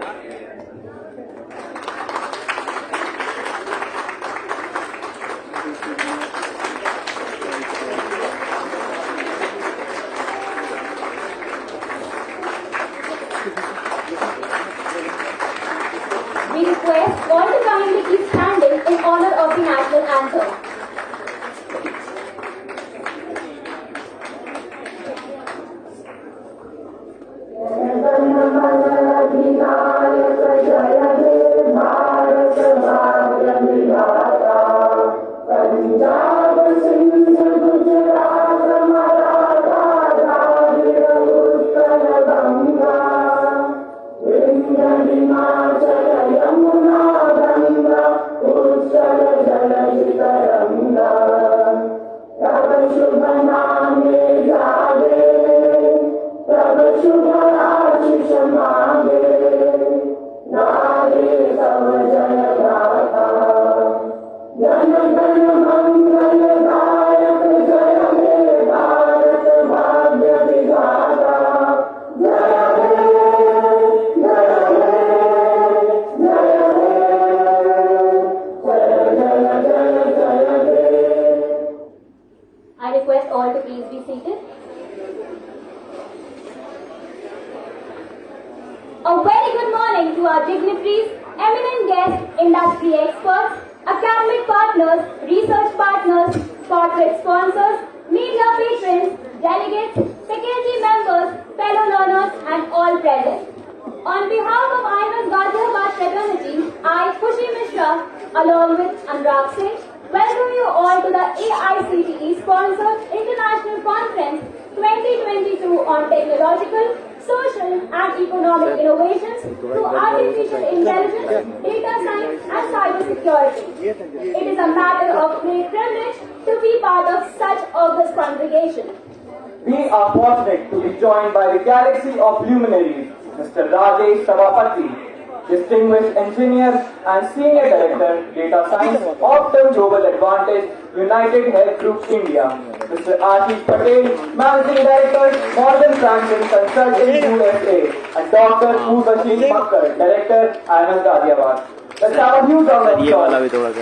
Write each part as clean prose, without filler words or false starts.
We request all to kindly keep standing in honor of the national anthem. I request all to please be seated. A very good morning to our dignitaries, eminent guests, industry experts, academic partners, research partners, corporate sponsors, media patrons, delegates, faculty members, fellow learners and all present. On behalf of IMS Ghaziabad fraternity, I, Khushi Mishra, along with Anurag Singh, welcome you all to the AICTE sponsored International Conference 2022 on Technological, Social and Economic Innovations through Artificial Intelligence, Data Science and Cyber Security. It is a matter of great privilege to be part of such august congregation. We are fortunate to be joined by the galaxy of luminaries, Mr. Rajesh Sabapathy, Distinguished Engineer and Senior Director, Data Science, Optum Global Advantage, United Health Group India, Mr. Ashish Patel, Managing Director, Morgan Franklin Consulting USA, and Dr. Urvashi Makkar, Director, IMS Ghaziabad. Let's have a huge round of applause.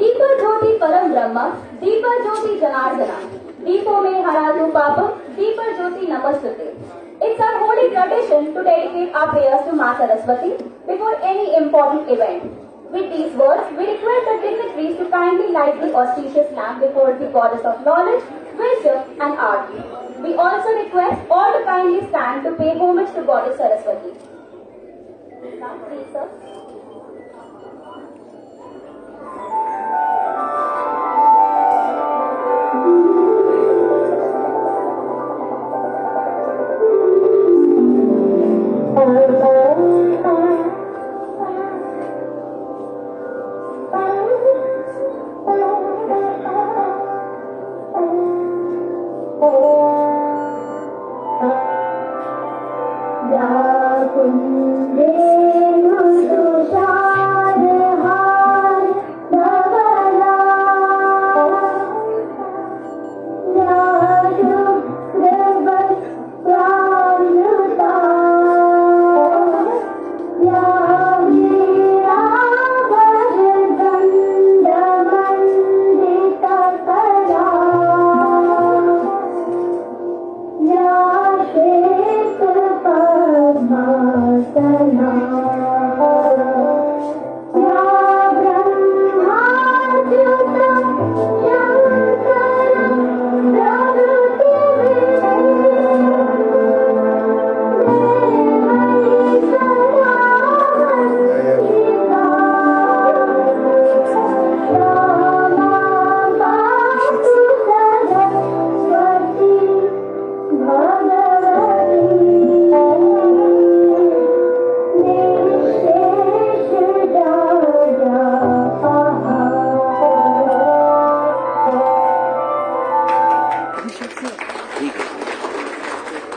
Deepa Jyoti Param Brahma, Deepa Jyoti Janardana, Deepo Me Haradu Papam, Deepa Jyoti Namastute. It's our holy tradition to dedicate our prayers to Ma Saraswati before any important event. With these words, we request the dignitaries to kindly light the auspicious lamp before the goddess of knowledge, wisdom and art. We also request all to kindly stand to pay homage to goddess Saraswati. Now, please, sir.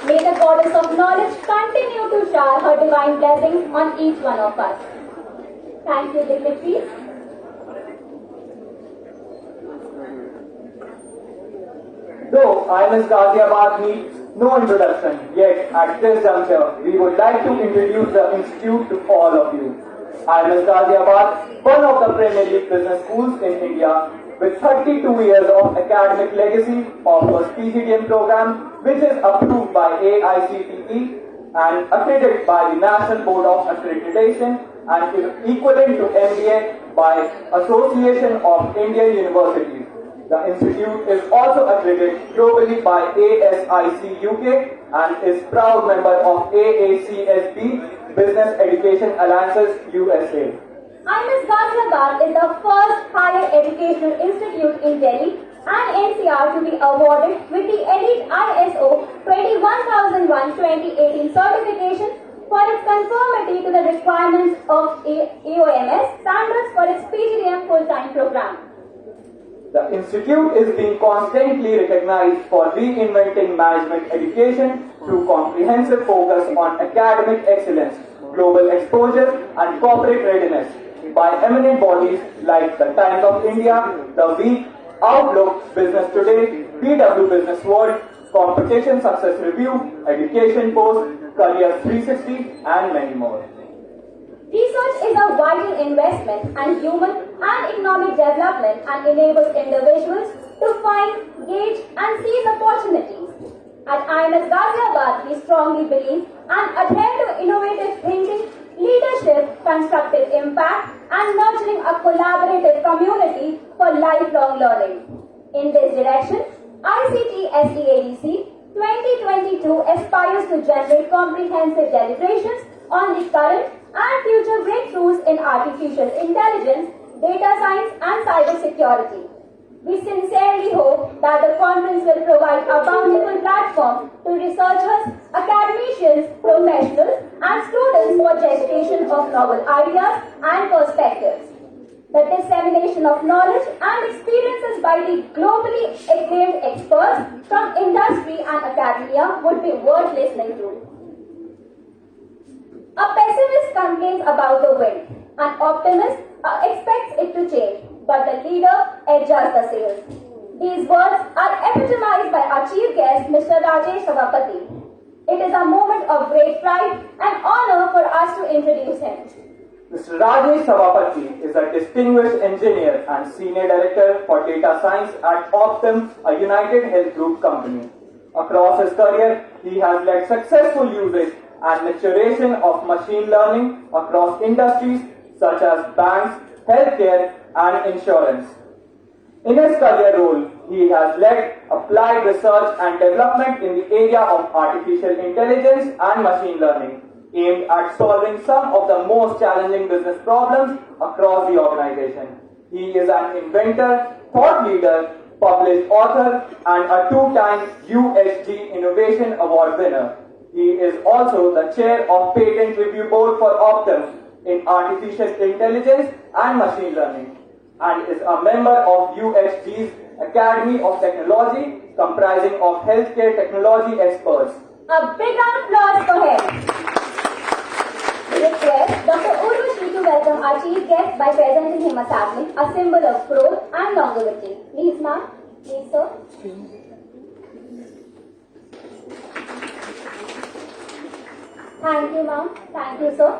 May the goddess of knowledge continue to shower her divine blessings on each one of us. Thank you, dignitaries. Though IMS Ghaziabad meets No introduction, yet at this juncture, we would like to introduce the Institute to all of you. IMS Ghaziabad, one of the Premier League business schools in India, with 32 years of academic legacy, offers PGDM program which is approved by AICTE and accredited by the National Board of Accreditation and is equivalent to MBA by Association of Indian Universities. The institute is also accredited globally by ASIC UK and is proud member of AACSB Business Education Alliances USA. IMS Ghaziabad is the first higher educational institute in Delhi and NCR to be awarded with the elite ISO 21001-2018 certification for its conformity to the requirements of AOMS standards for its PGDM full-time program. The institute is being constantly recognized for reinventing management education through comprehensive focus on academic excellence, global exposure and corporate readiness by eminent bodies like the Times of India, The Week, Outlook, Business Today, PW Business World, Competition Success Review, Education Post, Career 360 and many more. Research is a vital investment in human and economic development and enables individuals to find, gauge and seize opportunities. At IMS Ghaziabad, we strongly believe and adhere to innovative thinking, leadership, constructive impact and nurturing a collaborative community for lifelong learning. In this direction, ICTSEADC 2022 aspires to generate comprehensive deliberations on the current and future breakthroughs in artificial intelligence, data science and cybersecurity. We sincerely hope that the conference will provide a bountiful platform to researchers, academicians, professionals and students for gestation of novel ideas and perspectives. The dissemination of knowledge and experiences by the globally acclaimed experts from industry and academia would be worth listening to. A pessimist complains about the wind, an optimist expects it to change, but the leader adjusts the sails. These words are epitomized by our chief guest, Mr. Rajesh Sabapathy. It is a moment of great pride and honor for us to introduce him. Mr. Rajesh Sabapathy is a distinguished engineer and senior director for data science at Optum, a United Health Group company. Across his career, he has led successful usage and maturation of machine learning across industries such as banks, healthcare, and insurance. In his career role, he has led applied research and development in the area of artificial intelligence and machine learning, aimed at solving some of the most challenging business problems across the organization. He is an inventor, thought leader, published author, and a two-time UHG Innovation Award winner. He is also the chair of Patent Review Board for Optum in Artificial Intelligence and Machine Learning, and is a member of UHG's Academy of Technology, comprising of healthcare technology experts. A big round of applause for him. We request Dr. Urvashi to welcome our chief guest by presenting him a sapling, a symbol of growth and longevity. Please, ma'am. Please, sir. Thank you, ma'am. Thank you, sir.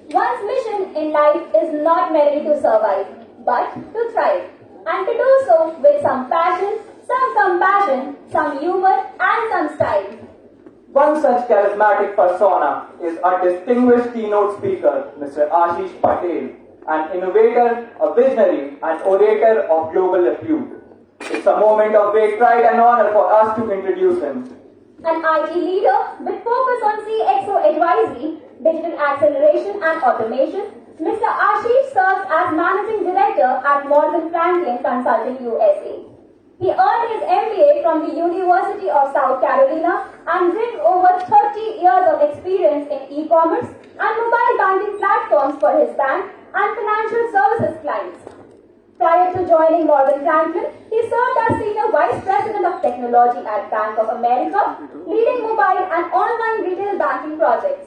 One's mission in life is not merely to survive, but to thrive, and to do so with some passion, some compassion, some humor, and some style. One such charismatic persona is a distinguished keynote speaker, Mr. Ashish Patel, an innovator, a visionary, and orator of global repute. It's a moment of great pride and honor for us to introduce him. An IT leader with focus on CXO advisory, digital acceleration and automation, Mr. Ashish serves as Managing Director at Morgan Franklin Consulting USA. He earned his MBA from the University of South Carolina and brings over 30 years of experience in e-commerce and mobile banking platforms for his bank and financial services clients. Prior to joining Morgan Franklin, he served as Senior Vice President of Technology at Bank of America, leading mobile and online retail banking projects.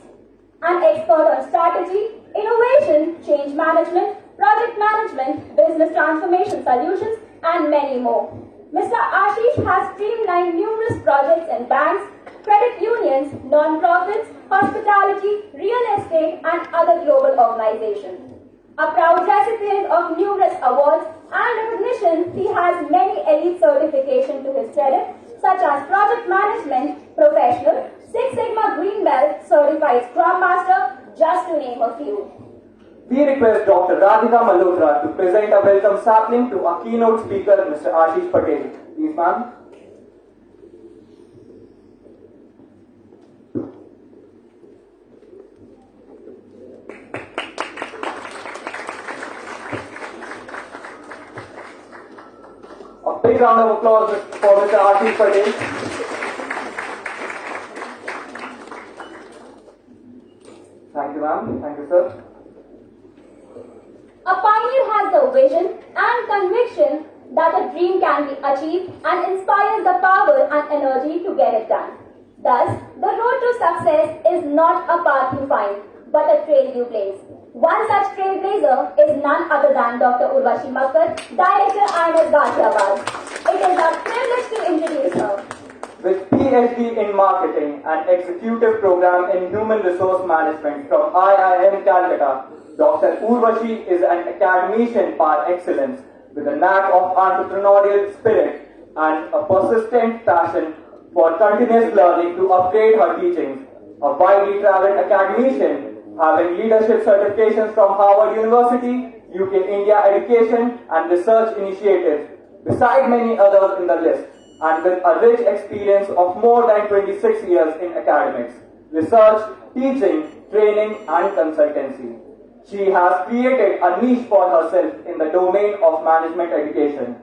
An expert on strategy, innovation, change management, project management, business transformation solutions, and many more. Mr. Ashish has streamlined numerous projects in banks, credit unions, non-profits, hospitality, real estate, and other global organizations. A proud recipient of numerous awards and recognition, he has many elite certifications to his credit, such as Project Management Professional, Six Sigma Green Belt, Certified Scrum Master, just to name a few. We request Dr. Radhika Malhotra to present a welcome sapling to our keynote speaker, Mr. Ashish Patel. Please, ma'am. A big round of applause for Mr. Ashish Patel. Thank you, ma'am. Thank you, sir. A pioneer has the vision and conviction that a dream can be achieved and inspires the power and energy to get it done. Thus, the road to success is not a path you find, but a trail you blaze. One such trailblazer is none other than Dr. Urvashi Makkar, Director IMS Ghaziabad. It is our privilege to introduce her. With PhD in Marketing and Executive Program in Human Resource Management from IIM Calcutta, Dr. Urvashi is an academician par excellence with a knack of entrepreneurial spirit and a persistent passion for continuous learning to upgrade her teachings. A widely traveled academician, having leadership certifications from Harvard University, UK India Education and Research Initiatives, beside many others in the list, and with a rich experience of more than 26 years in academics, research, teaching, training and consultancy. She has created a niche for herself in the domain of management education.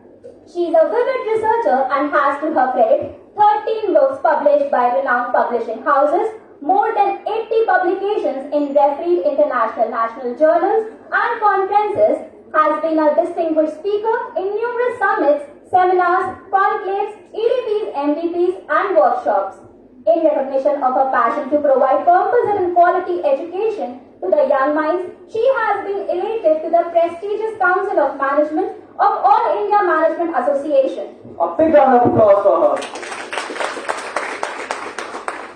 She is a vivid researcher and has to her credit 13 books published by renowned publishing houses, more than 80 publications in refereed international national journals and conferences, has been a distinguished speaker in numerous summits, seminars, conclaves, EDPs, MVPs and workshops. In recognition of her passion to provide composite and quality education to the young minds, she has been elected to the prestigious Council of Management of All India Management Association. A big round of applause for her.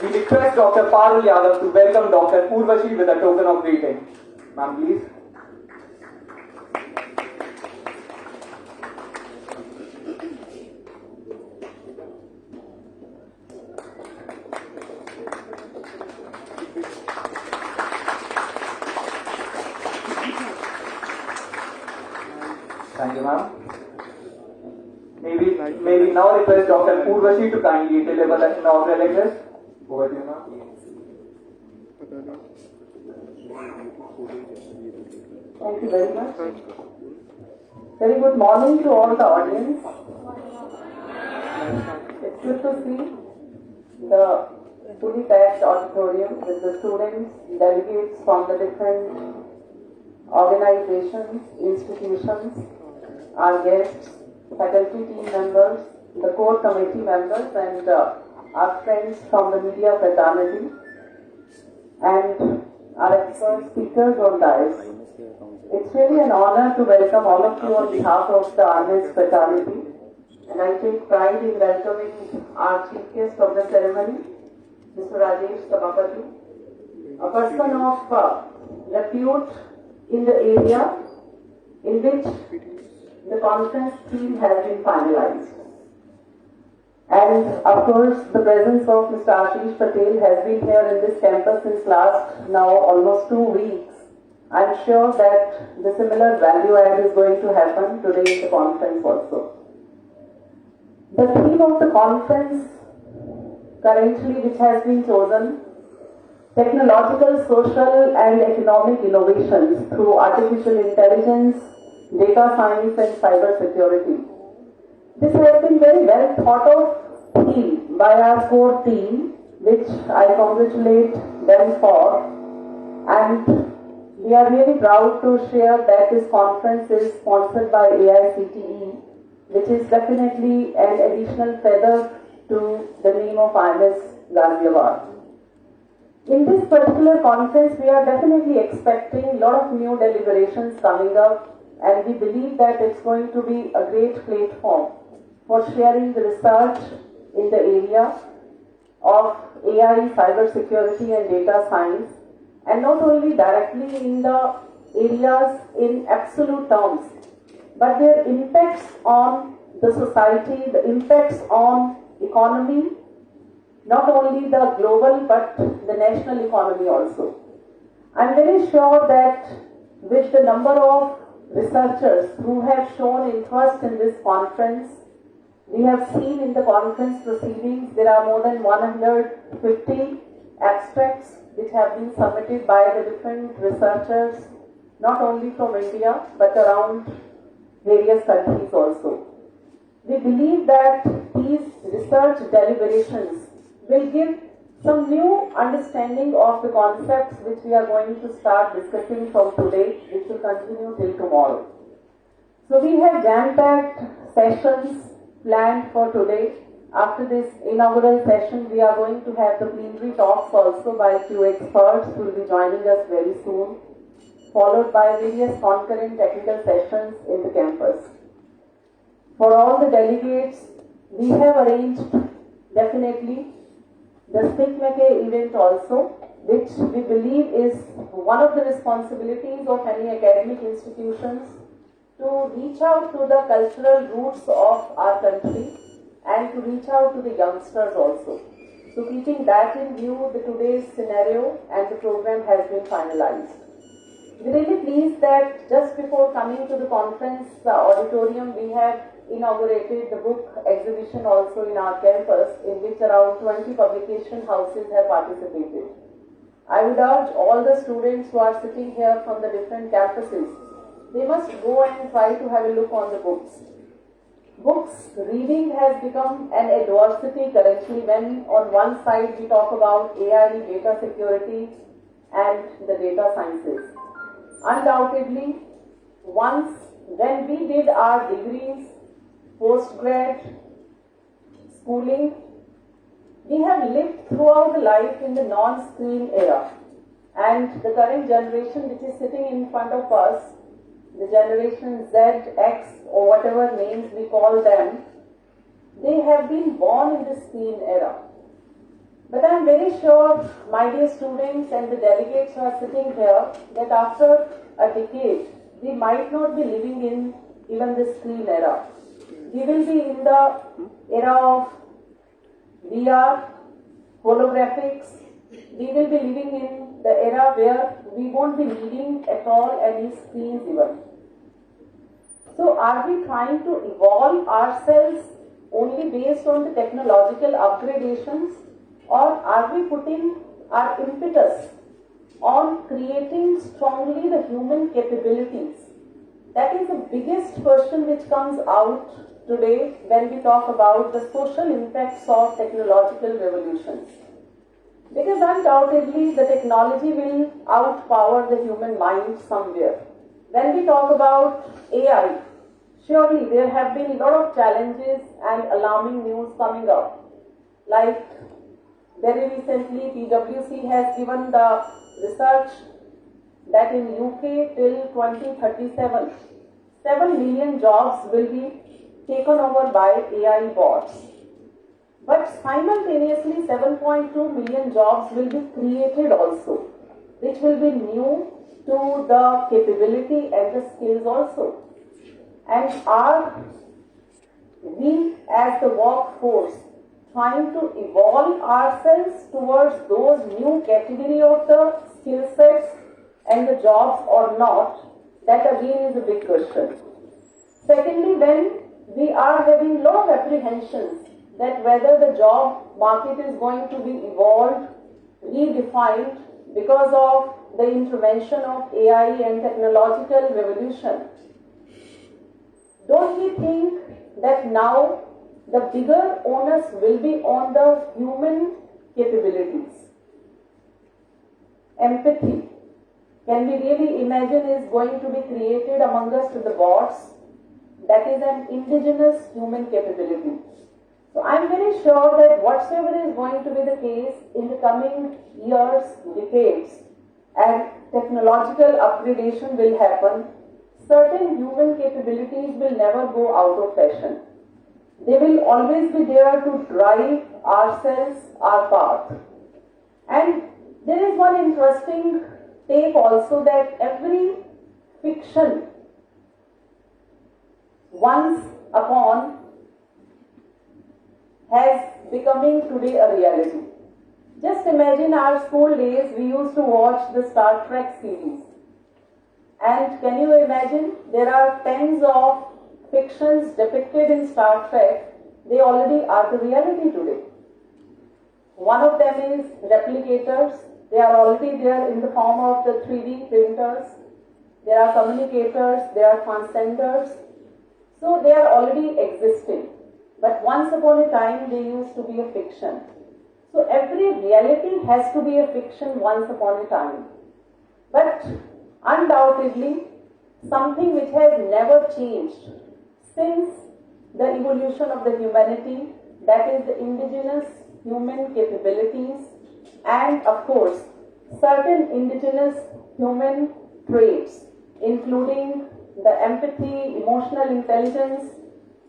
We request Dr. Parul Yadav to welcome Dr. Urvashi with a token of greeting. Ma'am, please. Thank you, ma'am. May we now request Dr. Urvashi to kindly deliver the inaugural address. Over to you, ma'am. Thank you very much. Very good morning to all the audience. It's good to see the fully packed auditorium with the students, delegates from the different organizations, institutions, our guests, faculty team members, the core committee members and our friends from the media fraternity and our expert speakers on dais. It's really an honor to welcome all of you on behalf of the IMS fraternity, and I take pride in welcoming our chief guest of the ceremony, Mr. Rajesh Sabapathy, a person of repute in the area in which the conference theme has been finalized. And of course, the presence of Mr. Ashish Patel has been here in this campus since last now almost 2 weeks. I'm sure that the similar value add is going to happen today in the conference also. The theme of the conference currently which has been chosen, technological, social and economic innovations through artificial intelligence, data science and cyber security. This has been very well thought of theme by our core team, which I congratulate them for, and we are really proud to share that this conference is sponsored by AICTE, which is definitely an additional feather to the name of IMS Ghaziabad. In this particular conference, we are definitely expecting a lot of new deliberations coming up, and we believe that it's going to be a great platform for sharing the research in the area of AI, cybersecurity and data science, and not only directly in the areas in absolute terms, but their impacts on the society, the impacts on economy, not only the global but the national economy also. I'm very sure that with the number of researchers who have shown interest in this conference, we have seen in the conference proceedings there are more than 150 abstracts which have been submitted by the different researchers, not only from India but around various countries also. We believe that these research deliberations will give some new understanding of the concepts which we are going to start discussing from today, which will continue till tomorrow. So we have jam-packed sessions planned for today. After this inaugural session, we are going to have the plenary talks also by few experts who will be joining us very soon, followed by various concurrent technical sessions in the campus. For all the delegates, we have arranged definitely the STICMAKE event also, which we believe is one of the responsibilities of any academic institutions to reach out to the cultural roots of our country and to reach out to the youngsters also. So keeping that in view, the today's scenario and the program has been finalized. We're really pleased that just before coming to the conference auditorium, we have inaugurated the book exhibition also in our campus, in which around 20 publication houses have participated. I would urge all the students who are sitting here from the different campuses, they must go and try to have a look on the books. Books reading has become an adversity currently when on one side we talk about AI, data security and the data sciences. Undoubtedly, once when we did our degrees, post-grad schooling, we have lived throughout the life in the non-screen era. And the current generation which is sitting in front of us, the generation Z, X or whatever names we call them, they have been born in the screen era. But I am very sure, my dear students and the delegates who are sitting here, that after a decade, we might not be living in even the screen era. We will be in the era of VR, holographics. We will be living in the era where we won't be needing at all any screens even. So are we trying to evolve ourselves only based on the technological upgradations, or are we putting our impetus on creating strongly the human capabilities? That is the biggest question which comes out today when we talk about the social impacts of technological revolutions. Because undoubtedly the technology will outpower the human mind somewhere. When we talk about AI, surely there have been a lot of challenges and alarming news coming up. Like very recently PwC has given the research that in UK till 2037, 7 million jobs will be taken over by AI bots. But simultaneously 7.2 million jobs will be created also, which will be new to the capability and the skills also. And are we as the workforce trying to evolve ourselves towards those new category of the skill sets and the jobs or not? That again is a big question. Secondly, when we are having a lot of apprehensions that whether the job market is going to be evolved, redefined because of the intervention of AI and technological revolution, don't we think that now the bigger onus will be on the human capabilities? Empathy, can we really imagine, is going to be created among us to the bots? That is an indigenous human capability. So I am very sure that whatsoever is going to be the case in the coming years, decades, and technological upgradation will happen, certain human capabilities will never go out of fashion. They will always be there to drive ourselves, our path. And there is one interesting take also that every fiction once upon has becoming today a reality. Just imagine our school days, we used to watch the Star Trek series. And can you imagine, there are tens of fictions depicted in Star Trek, they already are the reality today. One of them is replicators. They are already there in the form of the 3D printers. There are communicators, there are transcenders. So they are already existing. But once upon a time, they used to be a fiction. So every reality has to be a fiction once upon a time. But undoubtedly, something which has never changed since the evolution of the humanity, that is the indigenous human capabilities and of course certain indigenous human traits including the empathy, emotional intelligence,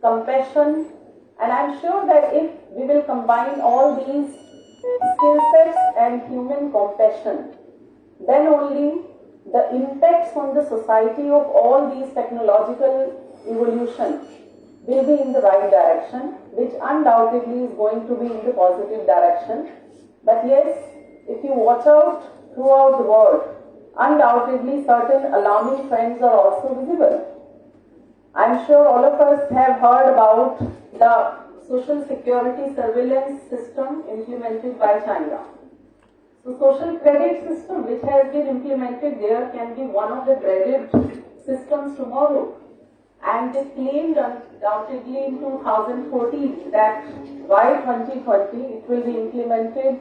compassion, and I'm sure that if we will combine all these skill sets and human compassion, then only the impacts on the society of all these technological evolution will be in the right direction, which undoubtedly is going to be in the positive direction. But yes, if you watch out throughout the world, undoubtedly certain alarming trends are also visible. I'm sure all of us have heard about the social security surveillance system implemented by China. The social credit system which has been implemented there can be one of the dreaded systems tomorrow. And they claimed undoubtedly in 2014 that by 2020 it will be implemented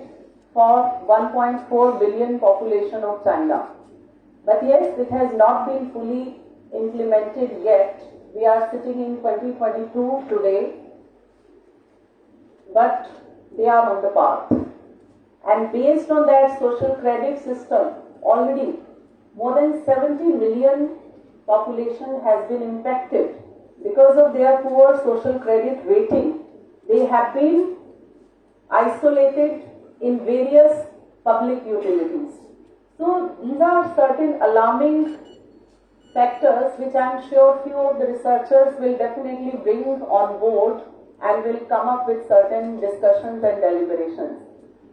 for 1.4 billion population of China. But yes, it has not been fully implemented yet. We are sitting in 2022 today, but they are on the path. And based on that social credit system, already more than 70 million population has been impacted because of their poor social credit rating. They have been isolated in various public utilities. So these are certain alarming factors which I am sure few of the researchers will definitely bring on board and will come up with certain discussions and deliberations.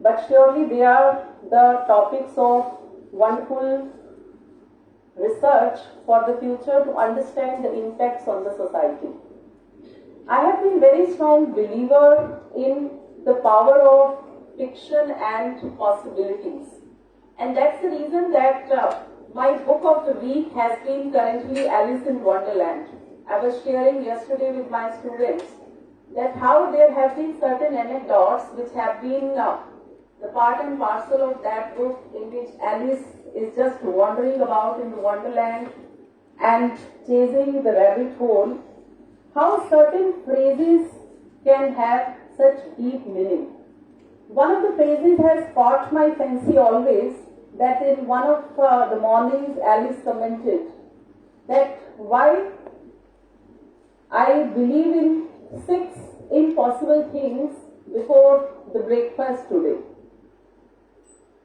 But surely they are the topics of wonderful research for the future to understand the impacts on the society. I have been very strong believer in the power of fiction and possibilities. And that's the reason that my book of the week has been currently Alice in Wonderland. I was sharing yesterday with my students that how there have been certain anecdotes which have been the part and parcel of that book in which Alice is just wandering about in the wonderland and chasing the rabbit hole, how certain phrases can have such deep meaning. One of the phrases has caught my fancy always, that in one of the mornings Alice commented that why I believe in 6 impossible things before the breakfast today.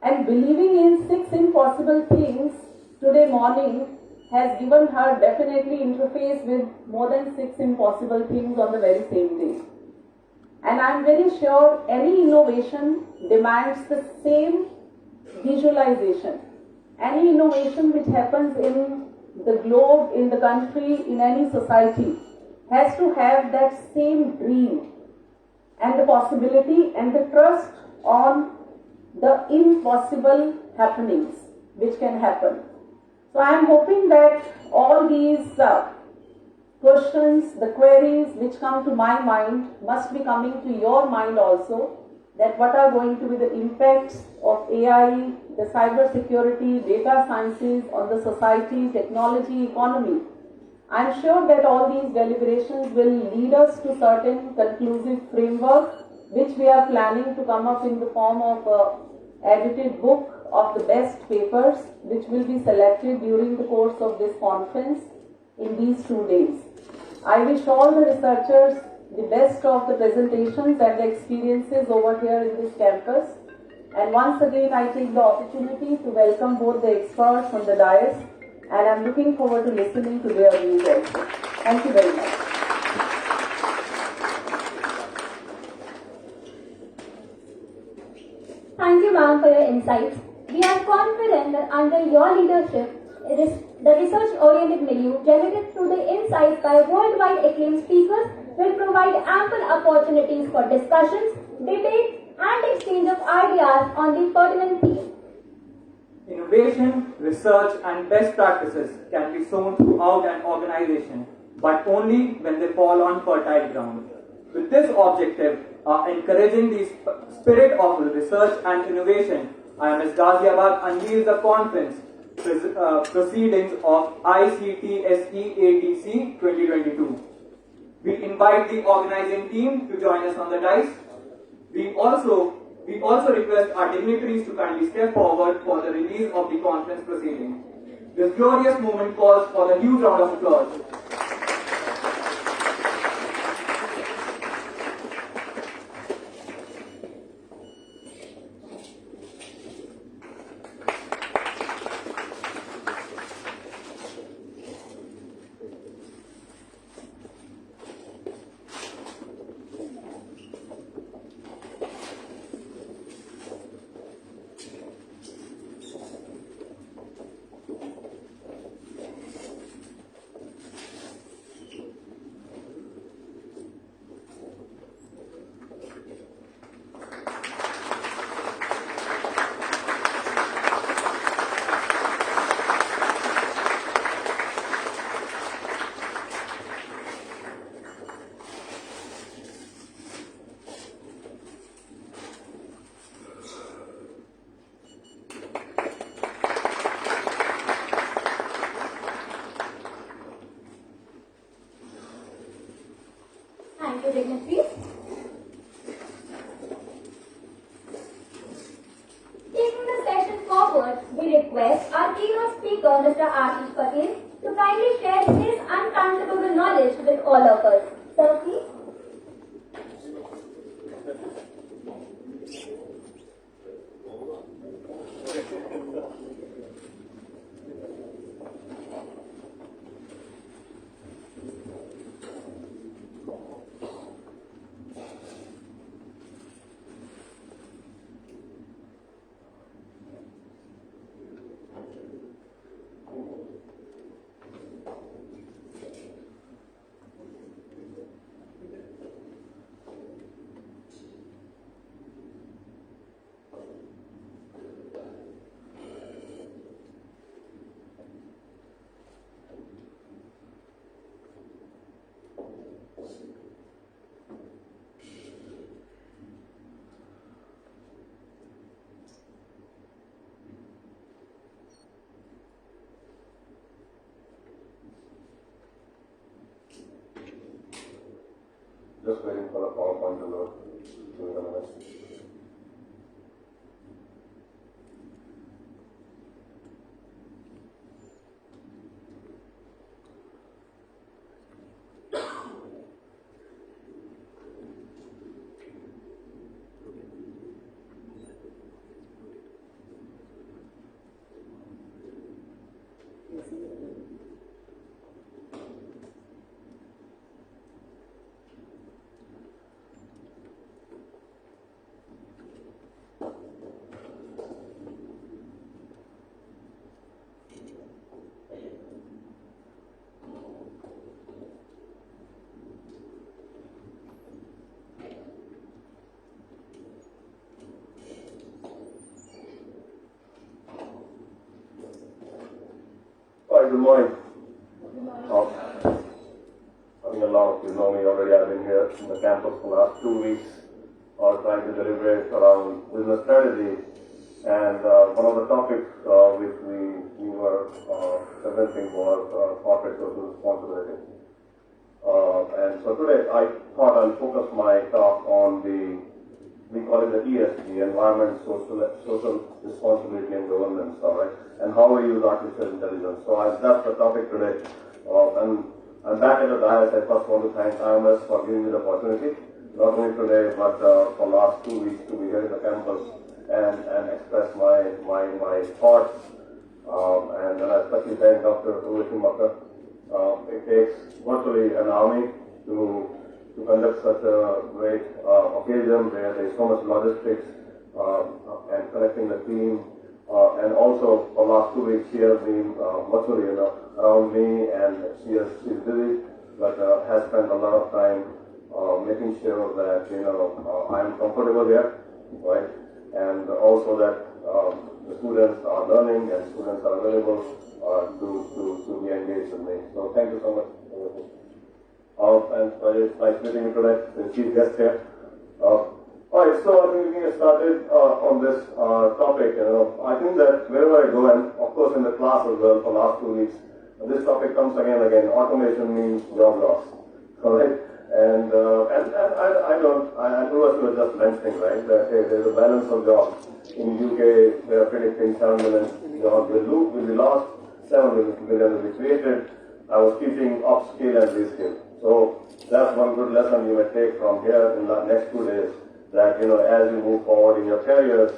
And believing in 6 impossible things today morning has given her definitely interface with more than 6 impossible things on the very same day. And I'm very sure any innovation demands the same visualization. Any innovation which happens in the globe, in the country, in any society has to have that same dream and the possibility and the trust on the impossible happenings which can happen. So I am hoping that all these questions, the queries which come to my mind must be coming to your mind also, that what are going to be the impacts of AI, the cyber security, data sciences on the society, technology, economy. I am sure that all these deliberations will lead us to certain conclusive framework which we are planning to come up in the form of an edited book of the best papers which will be selected during the course of this conference in these 2 days. I wish all the researchers the best of the presentations and the experiences over here in this campus. And once again, I take the opportunity to welcome both the experts on the dais, and I'm looking forward to listening to their views also. Thank you very much. Thank you, ma'am, for your insights. We are confident that under your leadership, the research-oriented milieu generated through the insights by worldwide acclaimed speakers will provide ample opportunities for discussions, debate, and exchange of ideas on the pertinent theme. Innovation, research, and best practices can be sown throughout an organization, but only when they fall on fertile ground. With this objective, encouraging the spirit of research and innovation, IMS Ghaziabad unveils the conference proceedings of ICTSEADC 2022. We invite the organizing team to join us on the dais. We also request our dignitaries to kindly step forward for the release of the conference proceedings. This glorious moment calls for the huge round of applause. Thank you, dignitaries. Taking the session forward, we request our keynote speaker, Mr. Ashish Patel, to kindly share his untransferable knowledge with all of us. Sir, please. Just waiting for the PowerPoint to load. Give it a minute. Hi, good morning. I think a lot of you know me already. I've been here in the campus for the last 2 weeks trying to deliberate around business strategy. And one of the topics which we were presenting was corporate social responsibility. And so today I thought I'll focus my talk on we call it the ESG, Environment, Social Responsibility and Governance, all right, and how we use artificial intelligence. So that's the topic today. And I'm back at the dais. I first want to thank IMS for giving me the opportunity, not only today, but for last 2 weeks to be here in the campus and express my thoughts. And I especially thank Dr. Uwe. It takes virtually an army to conduct such a great occasion where there is so much logistics and connecting the team. And also for last 2 weeks she has been virtually around me, and she's busy, but has spent a lot of time making sure that I'm comfortable here, right? And also that the students are learning and students are available to be engaged with me. So thank you so much. And Rajesh, nice meeting you today, the chief guest here. Alright, so I think we can get started on this topic. I think that wherever I go, and of course in the class as well for last 2 weeks, this topic comes again and again. Automation means job loss. Alright? And I was just mentioning, right, that hey, there's a balance of jobs. In UK, they are predicting 7 million jobs will be lost, 7 million will be created. I was teaching upskill and reskill. So that's one good lesson you may take from here in the next 2 days. That as you move forward in your careers,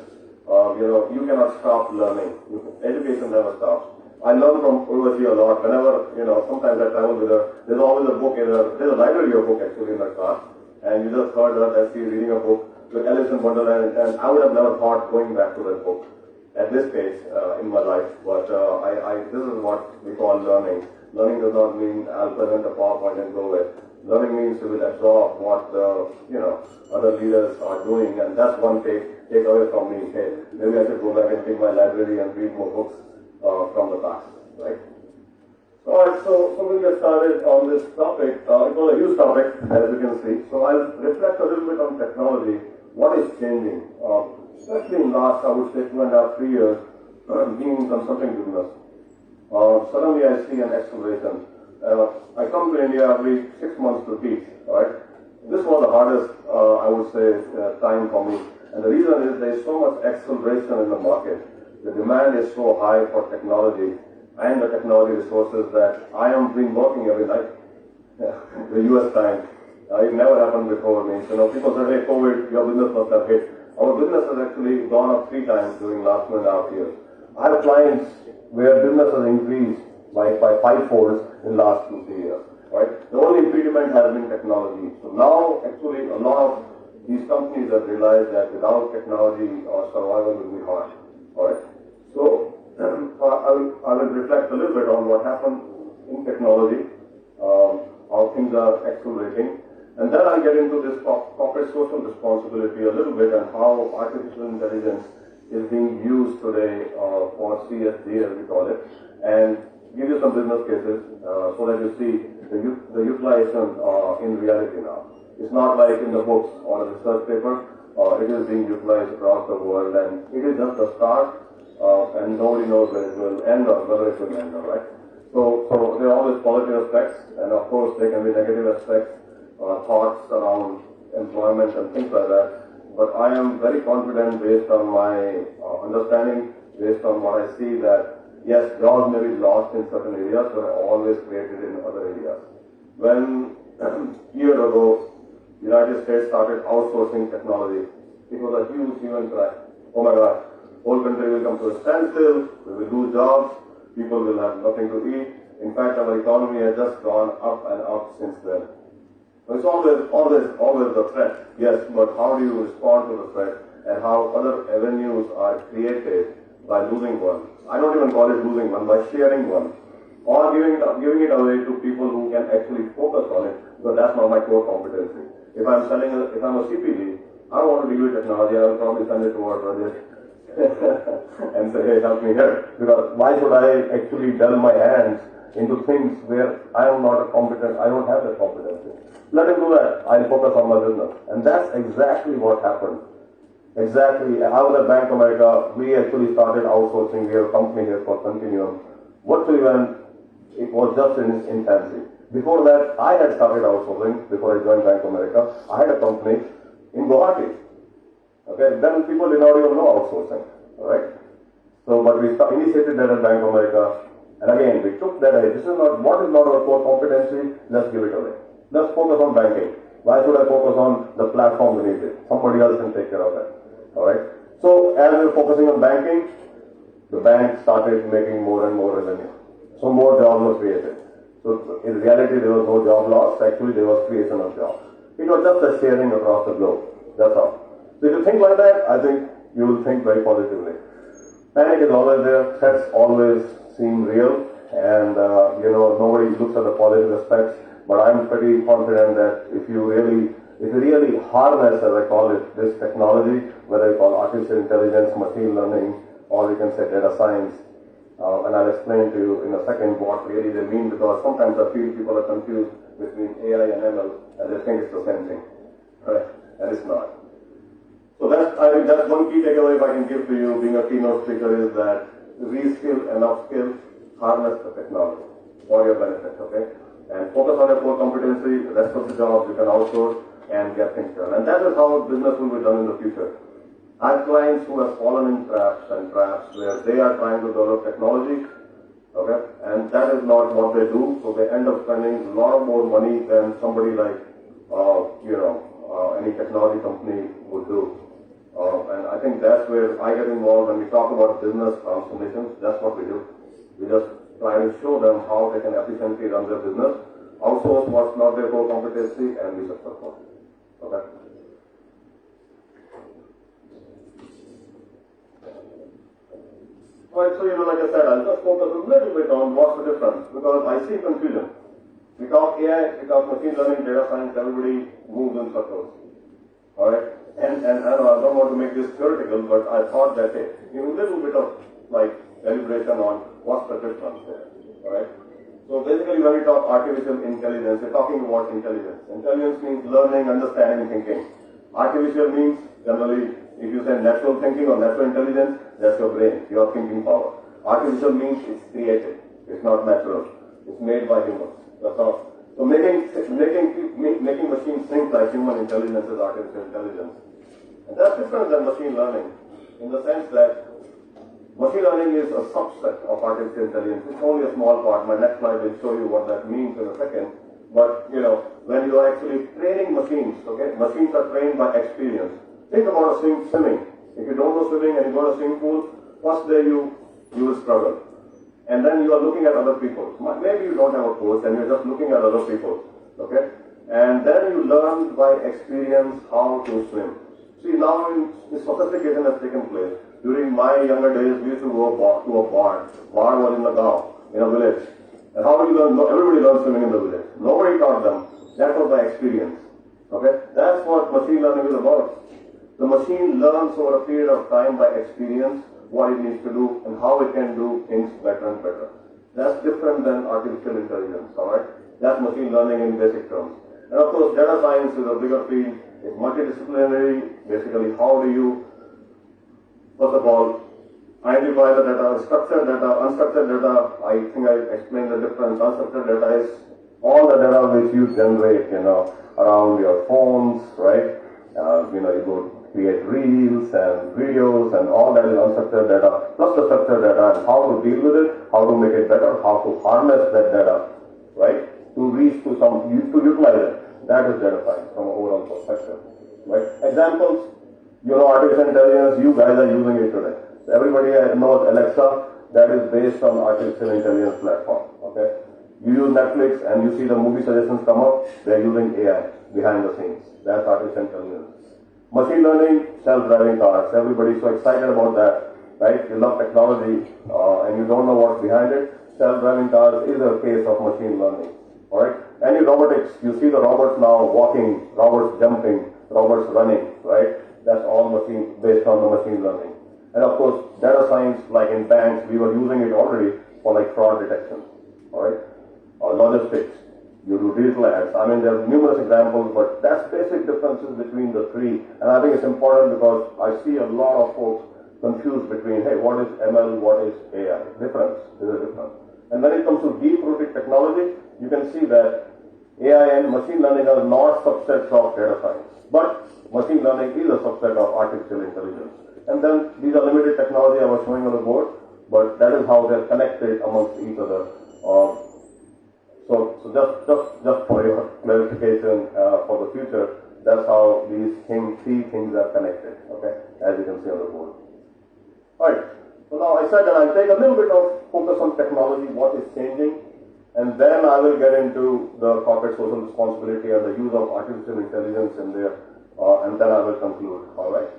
you cannot stop learning. Education never stops. I learn from Urvashi a lot. Whenever sometimes I travel with her, there's always a book there's a library of book actually in the car, and you just heard her that she's reading a book with Alice in Wonderland, and I would have never thought going back to that book at this stage in my life. But this is what we call learning. Learning does not mean I'll present a PowerPoint and go away. Learning means you will absorb what the other leaders are doing, and that's one take away from me. Hey, maybe I should go back and take my library and read more books from the past, right? Alright, so we'll get started on this topic. It was a huge topic, as you can see. So I'll reflect a little bit on technology. What is changing? Especially in last, I would say 2.5, 3 years, being in consulting business. Suddenly I see an acceleration. I come to India every 6 months to teach, right? This was the hardest, I would say, time for me. And the reason is there is so much acceleration in the market. The demand is so high for technology and the technology resources that I am been working every night. The US time. It never happened before me. People say, hey, COVID, your business must have hit. Our business has actually gone up 3 times during last 2.5 years. I have clients where business has increased by 5-fold in last 2-3 years. Right? The only impediment has been technology. So now, actually, a lot of these companies have realized that without technology, our survival will be hard. All right? So, I will reflect a little bit on what happened in technology, how things are accelerating, and then I get into this corporate social responsibility a little bit and how artificial intelligence is being used today for CSD, as we call it, and give you some business cases so that you see the utilization in reality now. It's not like in the books or a research paper. It is being utilized across the world, and it is just a start, and nobody knows when it will end or whether it will end, right? So there are always positive aspects, and of course there can be negative aspects, thoughts around employment and things like that. But I am very confident based on my understanding, based on what I see that yes, jobs may be lost in certain areas, but are always created in other areas. When years ago, the United States started outsourcing technology, it was a huge human cry. Oh my God, whole country will come to a standstill, we will lose jobs, people will have nothing to eat. In fact, our economy has just gone up and up since then. So it's always a threat, yes, but how do you respond to the threat and how other avenues are created by losing one? I don't even call it losing one, by sharing one. Or giving it away to people who can actually focus on it, because that's not my core competency. If I'm a CPG, I don't want to deal with technology, I will probably send it towards Rajesh and say, hey, help me here. Because why should I actually delve my hands into things where I am not a competent, I don't have that competency. Let him do that, I'll focus on my business. And that's exactly what happened. Exactly. I was at Bank of America. We actually started outsourcing. We have a company here called Continuum. Virtually when it was just in its infancy. Before that, I had started outsourcing before I joined Bank of America. I had a company in Guwahati. Okay, then people did not even know outsourcing. Alright? So, but we initiated that at Bank of America. And again, we took that, this is not, what is not our core competency, let's give it away. Let's focus on banking. Why should I focus on the platform beneath it? Somebody else can take care of that. Alright? So, as we're focusing on banking, the bank started making more and more revenue. So more jobs were created. So in reality, there was no job loss. Actually, there was creation of jobs. It was just a sharing across the globe. That's all. So if you think like that, I think you will think very positively. Panic is always there. Threats always seem real. And, nobody looks at the positive aspects. But I'm pretty confident that if you really harness, as I call it, this technology, whether you call artificial intelligence, machine learning, or you can say data science, and I'll explain to you in a second what really they mean, because sometimes I feel people are confused between AI and ML and they think it's the same thing, right? And it's not. So I think that's one key takeaway if I can give to you being a keynote speaker is that reskill enough skills, harness the technology for your benefit, okay? And focus on your core competency, the rest of the jobs you can outsource and get things done. And that is how business will be done in the future. I have clients who have fallen in traps where they are trying to develop technology, okay, and that is not what they do, so they end up spending a lot more money than somebody like, any technology company would do. And I think that's where I get involved when we talk about business transformations. That's what we do. We just try to show them how they can efficiently run their business, outsource what's not their core competency, and be successful. Okay. Right, so like I said, I'll just focus a little bit on what's the difference, because I see confusion. We talk AI, we talk machine learning, data science, everybody moves in circles. Alright? And I don't want to make this theoretical, but I thought that, hey, give a little bit of, deliberation on what's the difference there. Alright? So basically when we talk artificial intelligence, we're talking about intelligence. Intelligence means learning, understanding, thinking. Artificial means, generally, if you say natural thinking or natural intelligence, that's your brain, your thinking power. Artificial means it's created. It's not natural. It's made by humans. That's all. So making machines think like human intelligence is artificial intelligence. And that's different than machine learning in the sense that machine learning is a subset of artificial intelligence. It's only a small part. My next slide will show you what that means in a second. But, when you are actually training machines, okay, machines are trained by experience. Think about swimming. If you don't know swimming and you go to a swimming pool, first day you will struggle. And then you are looking at other people. Maybe you don't have a coach and you're just looking at other people. Okay? And then you learn by experience how to swim. See, now the sophistication has taken place. During my younger days, we used to go to a barn. Barn was in the gaon, in a village. And how do you learn? Everybody learns swimming in the village. Nobody taught them. That was by experience. Okay? That's what machine learning is about. The machine learns over a period of time by experience what it needs to do and how it can do things better and better. That's different than artificial intelligence, alright? That's machine learning in basic terms. And of course, data science is a bigger field. It's multidisciplinary. Basically, how do you, first of all, identify the data, structured data, unstructured data. I think I explained the difference. Unstructured data is all the data which you generate, around your phones, right? You go create reels and videos and all that is unstructured data, plus the structured data and how to deal with it, how to make it better, how to harness that data, right? To utilize it. That is data science from an overall perspective, right? Examples, artificial intelligence, you guys are using it today. Everybody knows Alexa, that is based on artificial intelligence platform, okay? You use Netflix and you see the movie suggestions come up, they're using AI behind the scenes. That's artificial intelligence. Machine learning, self-driving cars. Everybody's so excited about that, right? You love technology and you don't know what's behind it. Self-driving cars is a case of machine learning, alright? Any robotics, you see the robots now walking, robots jumping, robots running, right? That's all based on the machine learning. And of course, data science, like in banks, we were using it already for fraud detection, alright? Or logistics, you do digital ads. There are numerous examples, but that's basic differences between the three. And I think it's important because I see a lot of folks confused between, hey, what is ML, what is AI? There's a difference. And when it comes to deep-rooted technology, you can see that AI and machine learning are not subsets of data science. But machine learning is a subset of artificial intelligence. And then these are limited technology I was showing on the board. but that is how they're connected amongst each other. So just for your clarification for the future, that's how these three things are connected, okay, as you can see on the board. Alright, so now I said that I'll take a little bit of focus on technology, what is changing, and then I will get into the corporate social responsibility and the use of artificial intelligence in there, and then I will conclude, alright.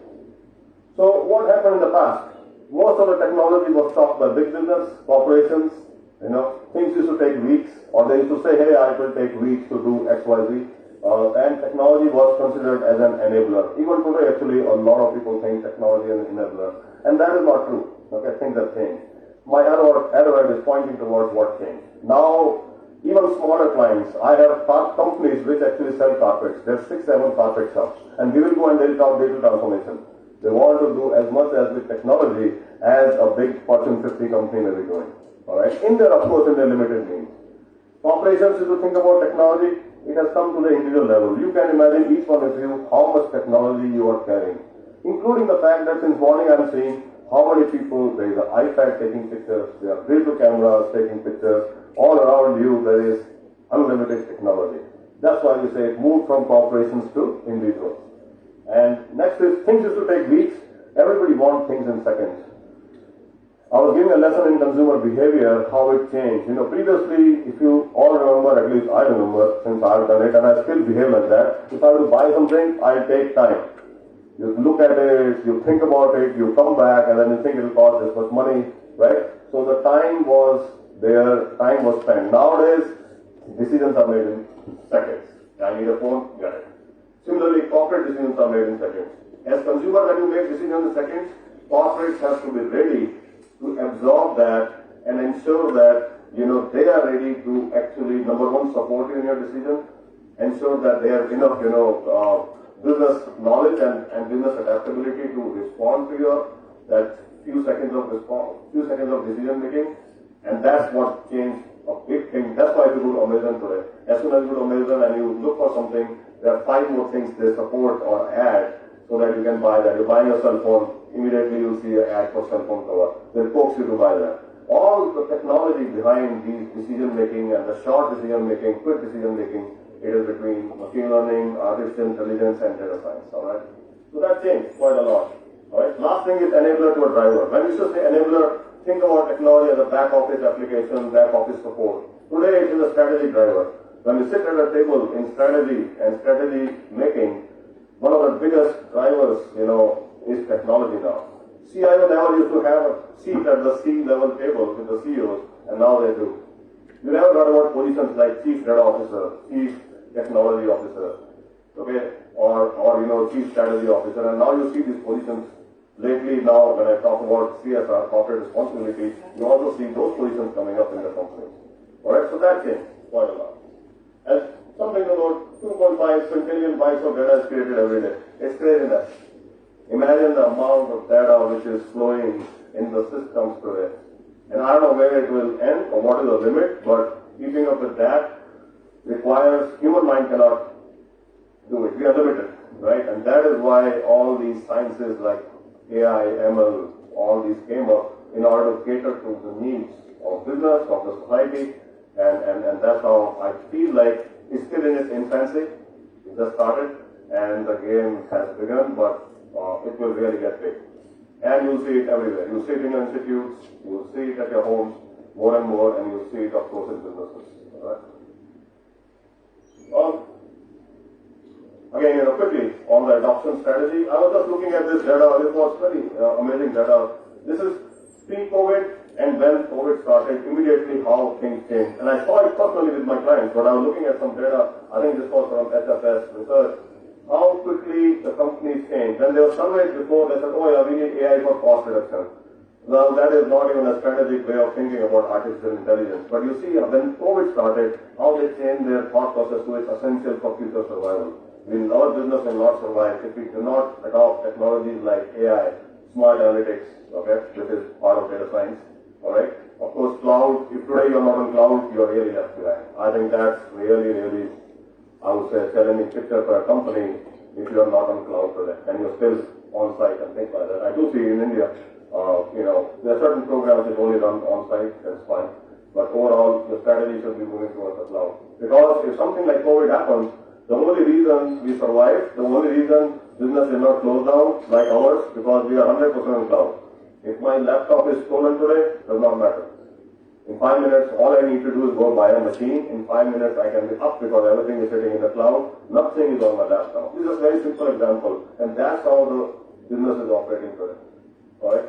So what happened in the past? Most of the technology was stopped by big business, corporations, things used to take weeks, or they used to say, hey, it will take weeks to do X, Y, Z. And technology was considered as an enabler. Even today, actually, a lot of people think technology is an enabler. And that is not true. Okay, things have changed. My advert is pointing towards what changed. Now, even smaller clients, I have companies which actually sell carpets. There's 6, 7 carpet shops. And we will go and they'll talk digital transformation. They want to do as much as with technology as a big Fortune 50 company may be doing. Alright, of course, in their limited means. Corporations, if you think about technology, it has come to the individual level. You can imagine each one of you how much technology you are carrying, including the fact that since morning I'm seeing how many people, there is an iPad taking pictures, there are digital cameras taking pictures, all around you there is unlimited technology. That's why we say move from corporations to individuals. And next is things used to take weeks, everybody wants things in seconds. I was giving a lesson in consumer behavior, how it changed. Previously, if you all remember, at least I remember, since I've done it, and I still behave like that, if I were to buy something, I'll take time. You look at it, you think about it, you come back, and then you think it will cost this much money, right? So the time was there, time was spent. Nowadays, decisions are made in seconds. I need a phone, get it. Similarly, corporate decisions are made in seconds. As consumers, when you make decisions in seconds, corporates have to be ready to absorb that and ensure that, they are ready to actually, number one, support you in your decision, ensure that they have enough, business knowledge and business adaptability to respond to your, that few seconds of decision making, and that's what changed a big thing. That's why if you go to Amazon today, as soon as you go to Amazon and you look for something, there are 5 more things they support or add so that you can buy that. You're buying a cell phone, immediately you'll see an ad for cell phone cover. They'll coax you to buy that. All the technology behind these decision making and the short decision making, quick decision making, it is between machine learning, artificial intelligence, and data science. Alright? So that changed quite a lot. Alright? Last thing is enabler to a driver. When we say enabler, think about technology as a back office application, back office support. Today it is a strategy driver. When we sit at a table in strategy and strategy making, one of the biggest drivers, is technology now. CIO never used to have a seat at the C-level table with the CEOs, and now they do. You never heard about positions like Chief Data Officer, Chief Technology Officer, okay, or Chief Strategy Officer, and now you see these positions. Lately now, when I talk about CSR, corporate responsibility, you also see those positions coming up in the company. Alright, so that changed quite a lot. And something about 2.5 quintillion bytes of data is created every day. It's craziness. Imagine the amount of data which is flowing in the systems today. And I don't know where it will end or what is the limit, but keeping up with that requires, human mind cannot do it. We are limited, right? And that is why all these sciences like AI, ML, all these came up in order to cater to the needs of business, of the society, and that's how I feel like it's still in its infancy. It just started, and the game has begun, but it will really get big. And you'll see it everywhere. You'll see it in your institutes, you'll see it at your homes more and more, and you'll see it, of course, in businesses. All right? Again, quickly, on the adoption strategy, I was just looking at this data. This was very amazing data. This is pre-COVID, and when COVID started, immediately how things changed. And I saw it personally with my clients, but I was looking at some data, I think this was from SFS research, how quickly the companies changed. When they were surveyed before, they said, oh yeah, we need AI for cost reduction. Now that is not even a strategic way of thinking about artificial intelligence. But you see, when COVID started, how they changed their thought process to it's essential for future survival. Our business will not survive if we do not adopt technologies like AI, smart analytics, okay, which is part of data science, alright? Of course, cloud, if today you're not on cloud, you're really left behind. I think that's really, I would say, a challenging picture for a company if you're not on cloud today and you're still on site and things like that. I do see in India, There are certain programs that only run on site, that's fine. But overall, the strategy should be moving towards the cloud. Because if something like COVID happens, the only reason we survived, the only reason business did not close down like ours, because we are 100% in cloud. If my laptop is stolen today, does not matter. In 5 minutes, all I need to do is go buy a machine. In 5 minutes, I can be up because everything is sitting in the cloud. Nothing is on my laptop. This is a very simple example, and that's how the business is operating today. All right.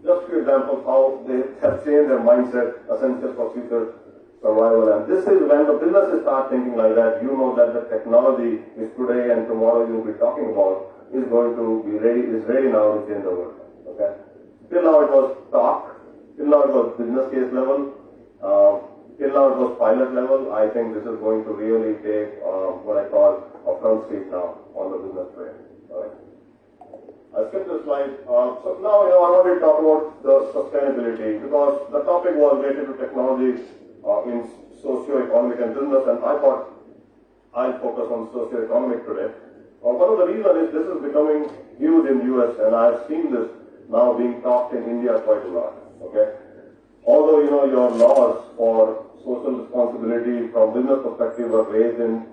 Just few examples how they have changed their mindset, essentials for future survival. And this is when the businesses start thinking like that. You know that the technology is today and tomorrow you will be talking about is going to be ready. Is ready now to change the world. Okay. Till now it was talk. Till now it was business case level. Till now it was pilot level. I think this is going to really take what I call a front seat now on the business train. All right. I'll skip this slide. So now I wanted to talk about the sustainability because the topic was related to technology in socio-economic and business, and I thought I'll focus on socio-economic today. One of the reasons is this is becoming huge in US, and I've seen this now being talked in India quite a lot. Okay. Although your laws for social responsibility from business perspective were raised in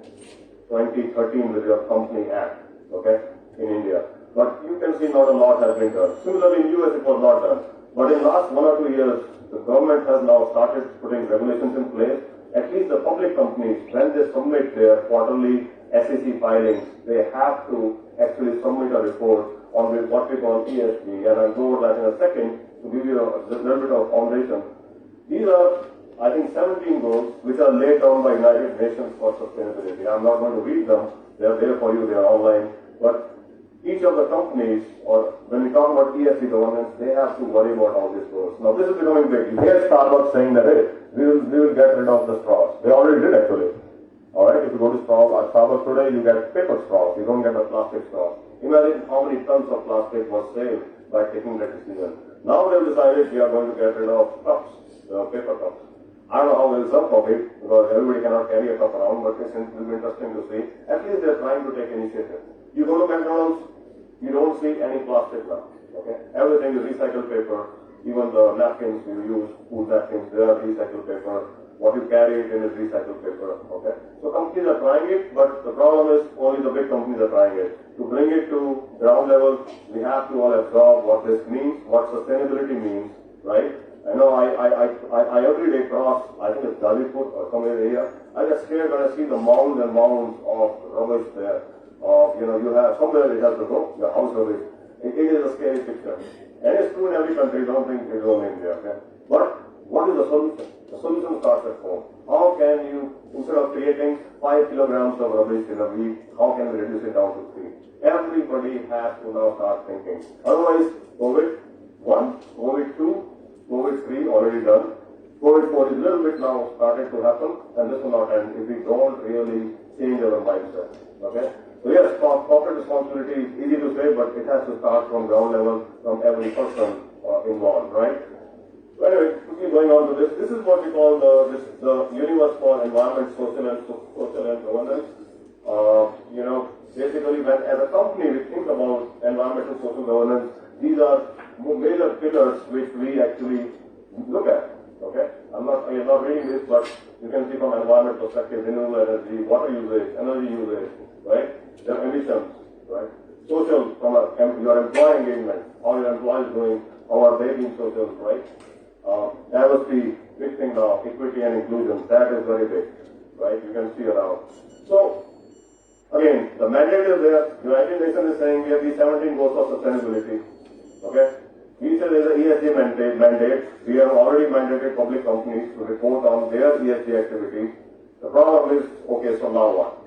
2013 with your Company Act, okay, in India. But you can see not a lot has been done. Similarly, in US it was not done. But in last 1 or 2 years, the government has now started putting regulations in place. At least the public companies, when they submit their quarterly SEC filings, they have to actually submit a report on what we call ESG. And I'll go over that in a second to give you a little bit of foundation. These are, I think, 17 goals which are laid down by United Nations for sustainability. I'm not going to read them. They are there for you. They are online. But each of the companies, or when we talk about ESG governance, they have to worry about all these goals. Now this is becoming big. You hear Starbucks saying that, hey, we will get rid of the straws. They already did actually. Alright, if you go to Starbucks today, you get paper straws. You don't get a plastic straw. Imagine how many tons of plastic was saved by taking that decision. Now they've decided we are going to get rid of cups, paper cups. I don't know how they'll serve coffee because everybody cannot carry a cup around, but it will be interesting to see. At least they're trying to take initiative. You go to McDonald's, you don't see any plastic now. Okay? Everything is recycled paper. Even the napkins you use, food napkins, they are recycled paper. What you carry it in is recycled paper. Okay? So companies are trying it, but the problem is only the big companies are trying it. To bring it to ground level, we have to all absorb what this means, what sustainability means, right? I know I every day cross, I think it's Ghaziabad or somewhere here. I get scared when I see the mounds and mounds of rubbish there. You have somewhere it has to go, the house rubbish. It is a scary picture. And it's true in every country, don't think it's only in India. Okay? But what is the solution? The solution starts at home. How can you, instead of creating 5 kilograms of rubbish in a week, how can we reduce it down to 3? Everybody has to now start thinking. Otherwise, COVID-1, COVID-2, COVID-3 already done. COVID-4 is a little bit now started to happen, and this will not end if we don't really change our mindset. Okay? So yes, corporate responsibility is easy to say, but it has to start from ground level, from every person involved, right? So anyway, quickly going on to this. This is what we call the universe for environment, social and governance. Basically, when as a company we think about environmental, social governance, these are major pillars which we actually look at. Okay, I'm not reading this, but you can see from environment perspective, renewable energy, water usage, energy usage, right? Their emissions, right? Social, from your employee engagement, how your employees doing, how are they being social, right? Diversity, big thing now, equity and inclusion, that is very big, right? You can see around. So, again, the mandate is there. United Nations is saying we have these 17 goals of sustainability. Okay? We say there is an ESG mandate. We have already mandated public companies to report on their ESG activities. The problem is, okay, so now what?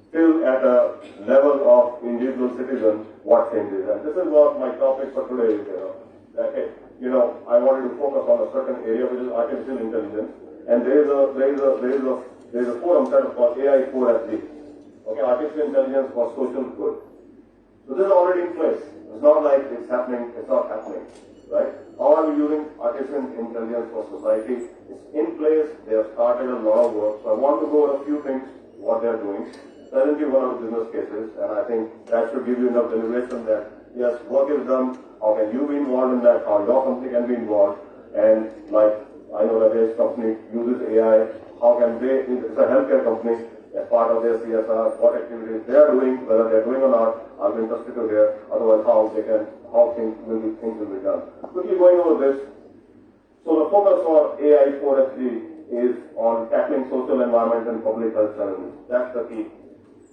Still at a level of individual citizens, what changes? And this is what my topic for today is, I wanted to focus on a certain area which is artificial intelligence. And there is a forum set up called AICTSEADC. Okay, artificial intelligence for social good. So this is already in place. It's not like it's happening, it's not happening, right? How are we using artificial intelligence for society? It's in place, they have started a lot of work. So I want to go over a few things, what they are doing. Presently one of the business cases, and I think that should give you enough deliberation that, yes, work is done, How can you be involved in that? How your company can be involved? And like I know Rajesh company uses AI. How can they? It's a healthcare company. As part of their CSR, what activities they are doing, whether they are doing or not, I'll be interested to hear. Otherwise, how things will be done. Quickly going over this. So the focus for AI 4SD is on tackling social, environment, and public health challenges. That's the key.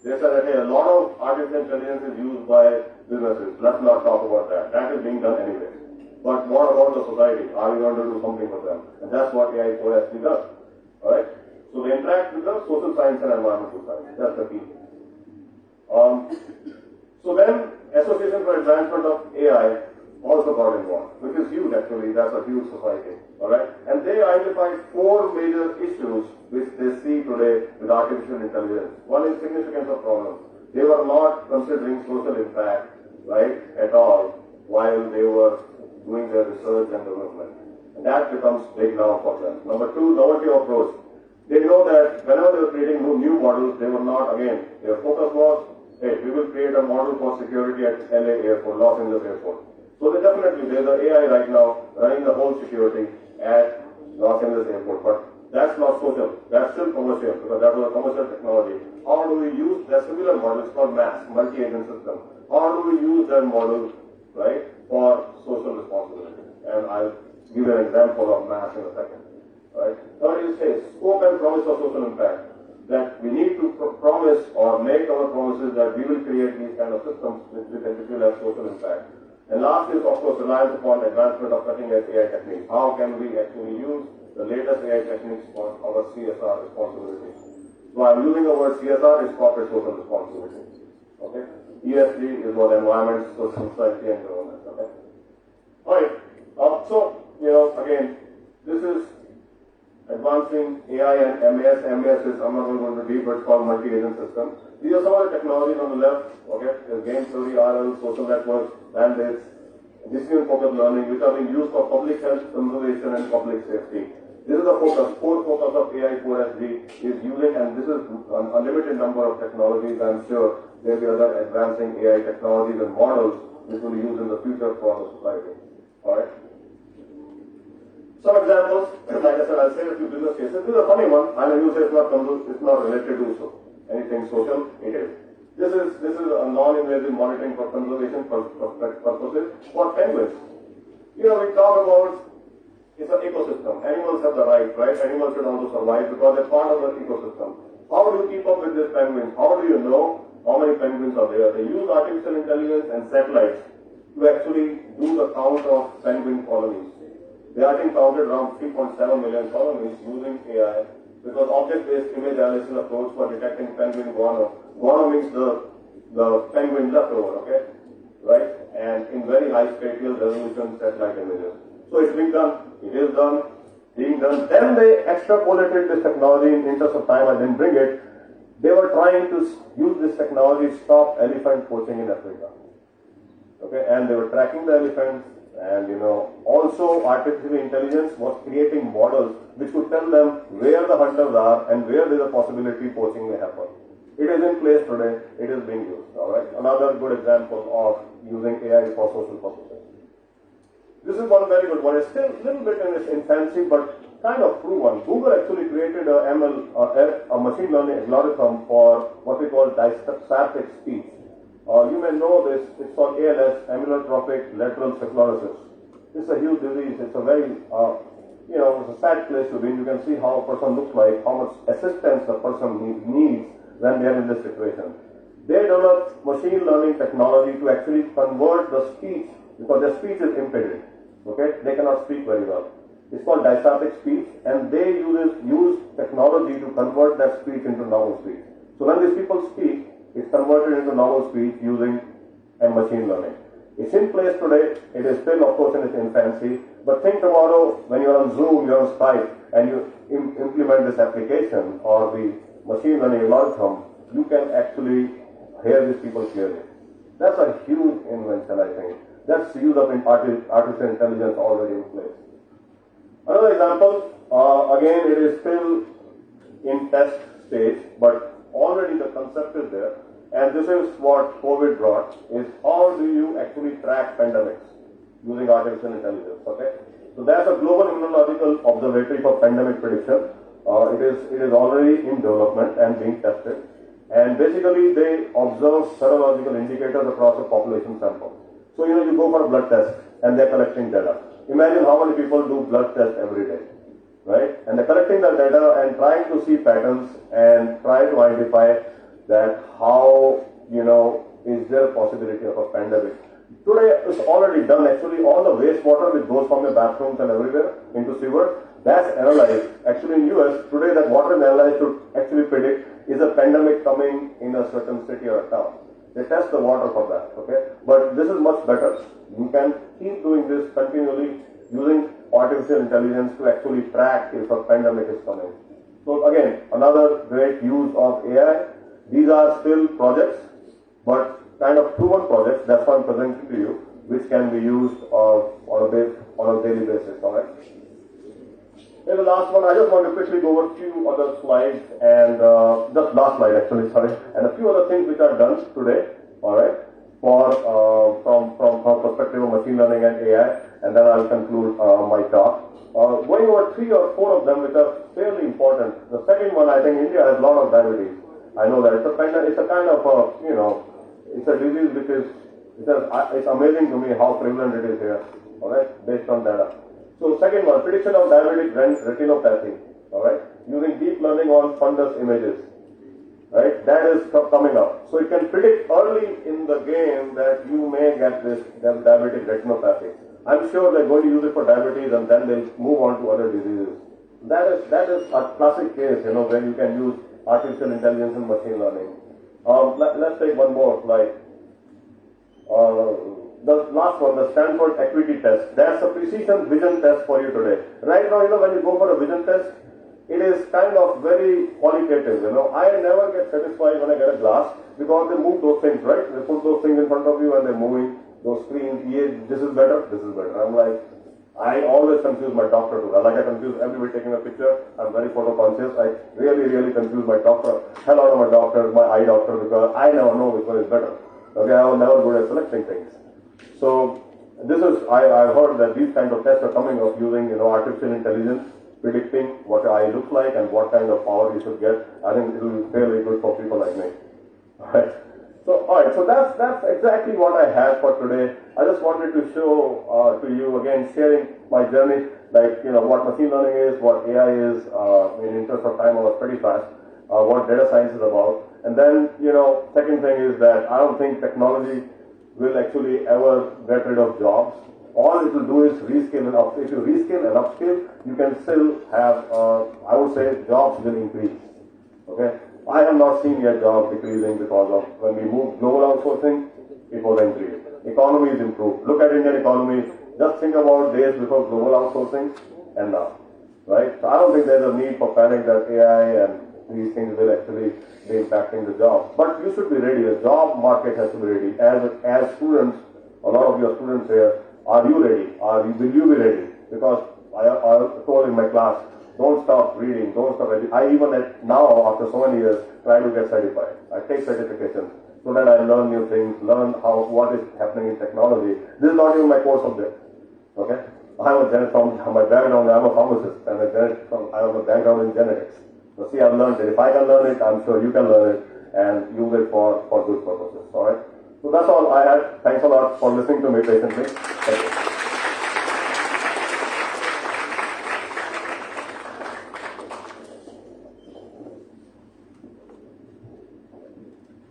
They said that hey, a lot of artificial intelligence is used by businesses. Let's not talk about that. That is being done anyway. But what about the society? Are we going to do something for them? And that's what AI 4SD does. All right. So they interact with the social science and environmental science. That's the key. So then, Association for Advancement of AI also got involved, which is huge actually. That's a huge society. All right. And they identified 4 major issues which they see today with artificial intelligence. One is significance of problems. They were not considering social impact, right, at all while they were doing their research and development. And that becomes big now for them. Number 2, novelty approach. They know that whenever they were creating new models, they were not, again, their focus was, hey, we will create a model for security at LA airport, Los Angeles airport. So they definitely, there's an AI right now running the whole security at Los Angeles airport. But that's not social, that's still commercial, because that was a commercial technology. How do we use that similar model? It's called MAS, multi-agent system. How do we use that model, right, for social responsibility? And I'll give you an example of MAS in a second. Right. Third is scope and promise of social impact. That we need to promise or make our promises that we will create these kind of systems which will have social impact. And last is, of course, reliance upon advancement of cutting-edge AI techniques. How can we actually use the latest AI techniques for our CSR responsibility? So I'm using the word CSR is corporate social responsibility. Okay. ESG is what environment, social society, and government. Okay. All right. So again, this is advancing AI and MAS. MAS is, I'm not going to deep, but it's called multi-agent system. These are some of the technologies on the left. Okay, there's game theory, RL, social networks, mandates, decision-focused learning, which are being used for public health, conservation, and public safety. This is the focus. Core focus of AI 4SD is using, and this is an unlimited number of technologies. I'm sure there will be other advancing AI technologies and models which will be used in the future for the society. All right. Some examples, like I said, I'll say a few business cases. This is a funny one. I know you say it's not related to anything social. It is. This is a non-invasive monitoring for conservation purposes for penguins. We talk about it's an ecosystem. Animals have the right? Animals should also survive because they're part of the ecosystem. How do you keep up with these penguins? How do you know how many penguins are there? They use artificial intelligence and satellites to actually do the count of penguin colonies. They are being counted around 3.7 million colonies using AI because object-based image analysis approach for detecting penguin guano. Guano means the penguin leftover, okay? Right? And in very high spatial resolution satellite images. So it's being done. It is done. Being done. Then they extrapolated this technology in interest of time. I didn't bring it. They were trying to use this technology to stop elephant poaching in Africa. Okay? And they were tracking the elephants. And also artificial intelligence was creating models which could tell them where the hunters are and where there is a possibility poaching may happen. It is in place today. It is being used. All right. Another good example of using AI for social purposes. This is one very good one. It's still a little bit in its infancy, but kind of proven. Google actually created a machine learning algorithm for what we call dyspeptic speech. You may know this, it's called ALS, amyotrophic lateral sclerosis. It's a huge disease, it's a very, it's a sad place to be. You can see how a person looks like, how much assistance the person needs when they are in this situation. They developed machine learning technology to actually convert the speech, because their speech is impeded, okay? They cannot speak very well. It's called dyspeptic speech, and they use technology to convert that speech into normal speech. So when these people speak, it's converted into normal speech using a machine learning. It's in place today. It is still, of course, in its infancy. But think tomorrow when you're on Zoom, you're on Skype, and you implement this application or the machine learning algorithm, you can actually hear these people clearly. That's a huge invention, I think. That's use of artificial intelligence already in place. Another example, again, it is still in test stage, but already the concept is there, and this is what COVID brought, is how do you actually track pandemics? using artificial intelligence. Okay, so that's a global immunological observatory for pandemic prediction. It is already in development and being tested. And basically, they observe serological indicators across a population sample. So, you go for a blood test and they're collecting data. Imagine how many people do blood tests every day, right? And they're collecting the data and trying to see patterns and try to identify that how, is there a possibility of a pandemic. Today, it's already done. Actually, all the wastewater which goes from the bathrooms and everywhere into sewers, that's analyzed. Actually, in US, today that water is analyzed to actually predict is a pandemic coming in a certain city or a town. They test the water for that, okay? But this is much better. You can keep doing this continually using artificial intelligence to actually track if a pandemic is coming. So again, another great use of AI. These are still projects, but kind of proven projects. That's why I'm presenting to you, which can be used on a daily basis, all right? Here's the last one. I just want to quickly go over a few other slides and just last slide actually, sorry, and a few other things which are done today, all right, from perspective of machine learning and AI, and then I'll conclude my talk. Going over 3 or 4 of them which are fairly important. The second one, I think India has a lot of diabetes. I know that it's a kind of it's a disease which is it's amazing to me how prevalent it is here, all right, based on data. So second one, prediction of diabetic retinopathy, all right, using deep learning on fundus images, right, that is coming up. So it can predict early in the game that you may get this diabetic retinopathy. I'm sure they're going to use it for diabetes and then they'll move on to other diseases. That is a classic case, when you can use artificial intelligence and machine learning. Let's take one more slide. The last one, the Stanford Equity Test. That's a precision vision test for you today. Right now, when you go for a vision test, it is kind of very qualitative. I never get satisfied when I get a glass because they move those things, right? They put those things in front of you and they're moving those screens. Yeah, this is better, this is better. I'm like, I always confuse my doctor too. Like I confuse everybody taking a picture. I'm very photo conscious. I really confuse my doctor. Hell out of my doctor, my eye doctor, because I never know which one is better. Okay, I was never good at selecting things. So this is, I've heard that these kind of tests are coming up using, artificial intelligence, predicting what your eye looks like and what kind of power you should get. I think it will be fairly good for people like me. Alright. So that's exactly what I had for today. I just wanted to show to you again, sharing my journey, like, what machine learning is, what AI is, in interest of time I was pretty fast, what data science is about. And then, second thing is that I don't think technology will actually ever get rid of jobs. All it will do is reskill and upskill. If you reskill and upskill, you can still have, I would say, jobs will increase. Okay? I have not seen yet jobs decreasing because of when we move global outsourcing, it was increased. Economy is improved. Look at Indian economy. Just think about days before global outsourcing and now. Right? So I don't think there's a need for panic that AI and these things will actually be impacting the job. But you should be ready. The job market has to be ready. As students, a lot of your students here, are you ready? Will you be ready? Because I told in my class, don't stop reading, don't stop reading. I even now, after so many years, try to get certified. I take certifications so that I learn new things, learn what is happening in technology. This is not even my core subject. Okay? I'm a from my background, I'm a pharmacist, and I have a background in genetics. So see, I've learned it. If I can learn it, I'm sure you can learn it and use it for good purposes. All right? So that's all I had. Thanks a lot for listening to me patiently. Thank you.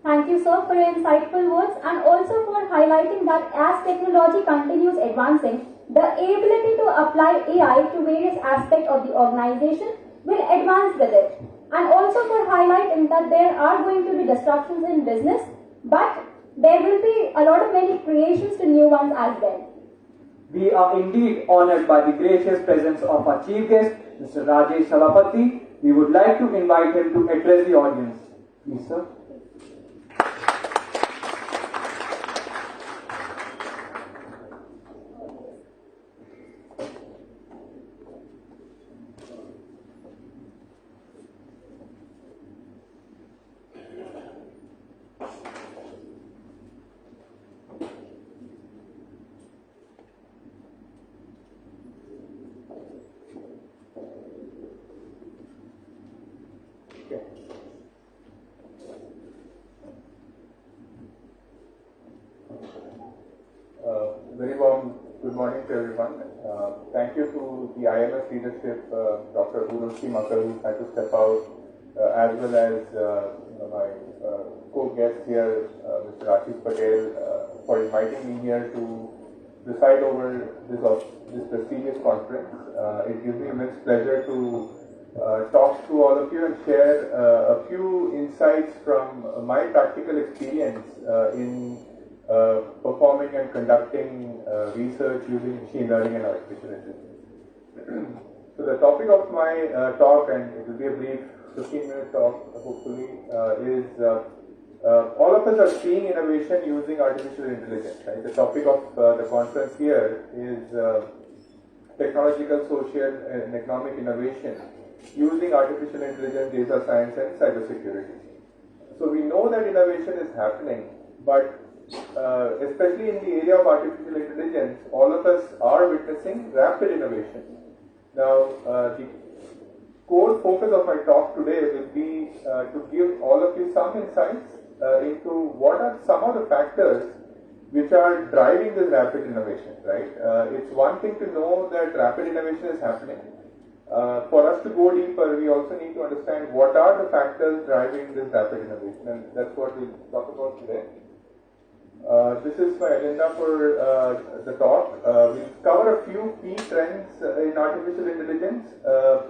Thank you, sir, for your insightful words and also for highlighting that as technology continues advancing, the ability to apply AI to various aspects of the organization will advance with it. And also for highlighting that there are going to be disruptions in business, but there will be a lot of many creations to new ones as well. We are indeed honored by the gracious presence of our chief guest, Mr. Rajesh Sabapathy. We would like to invite him to address the audience. Please, sir. Thank you to the IMS leadership, Dr. Urushi Makal, who had to step out, as well as my co-guest here, Mr. Ashish Patel, for inviting me here to preside over this prestigious conference. It gives me immense pleasure to talk to all of you and share a few insights from my practical experience in performing and conducting research using machine learning and artificial intelligence. So the topic of my talk, and it will be a brief 15-minute talk hopefully, is all of us are seeing innovation using artificial intelligence. Right? The topic of the conference here is technological, social and economic innovation using artificial intelligence, data science and cybersecurity. So we know that innovation is happening, but especially in the area of artificial intelligence, all of us are witnessing rapid innovation. Now, the core focus of my talk today will be to give all of you some insights into what are some of the factors which are driving this rapid innovation, right? It's one thing to know that rapid innovation is happening. For us to go deeper, we also need to understand what are the factors driving this rapid innovation, and that's what we'll talk about today. This is my agenda for the talk. We'll cover a few key trends in artificial intelligence.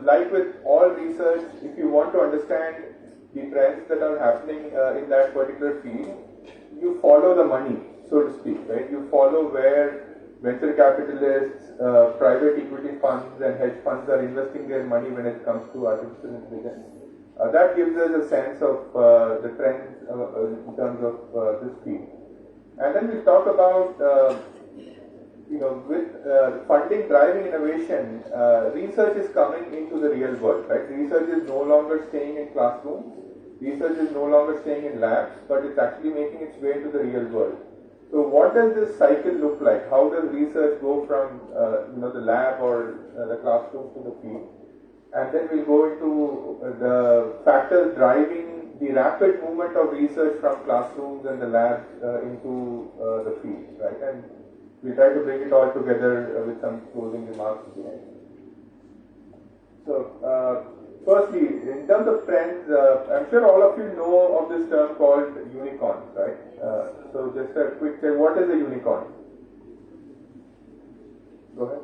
Like with all research, if you want to understand the trends that are happening in that particular field, you follow the money, so to speak, right? You follow where venture capitalists, private equity funds and hedge funds are investing their money when it comes to artificial intelligence. That gives us a sense of the trends in terms of this field. And then we'll talk about, with funding driving innovation, research is coming into the real world, right? Research is no longer staying in classrooms, research is no longer staying in labs, but it's actually making its way to the real world. So what does this cycle look like? How does research go from, the lab or the classroom to the field? And then we'll go into the factors driving the rapid movement of research from classrooms and the labs into the field, right? And we try to bring it all together with some closing remarks behind. So, firstly, in terms of trends, I'm sure all of you know of this term called unicorns, right? So just a quick check, what is a unicorn? Go ahead.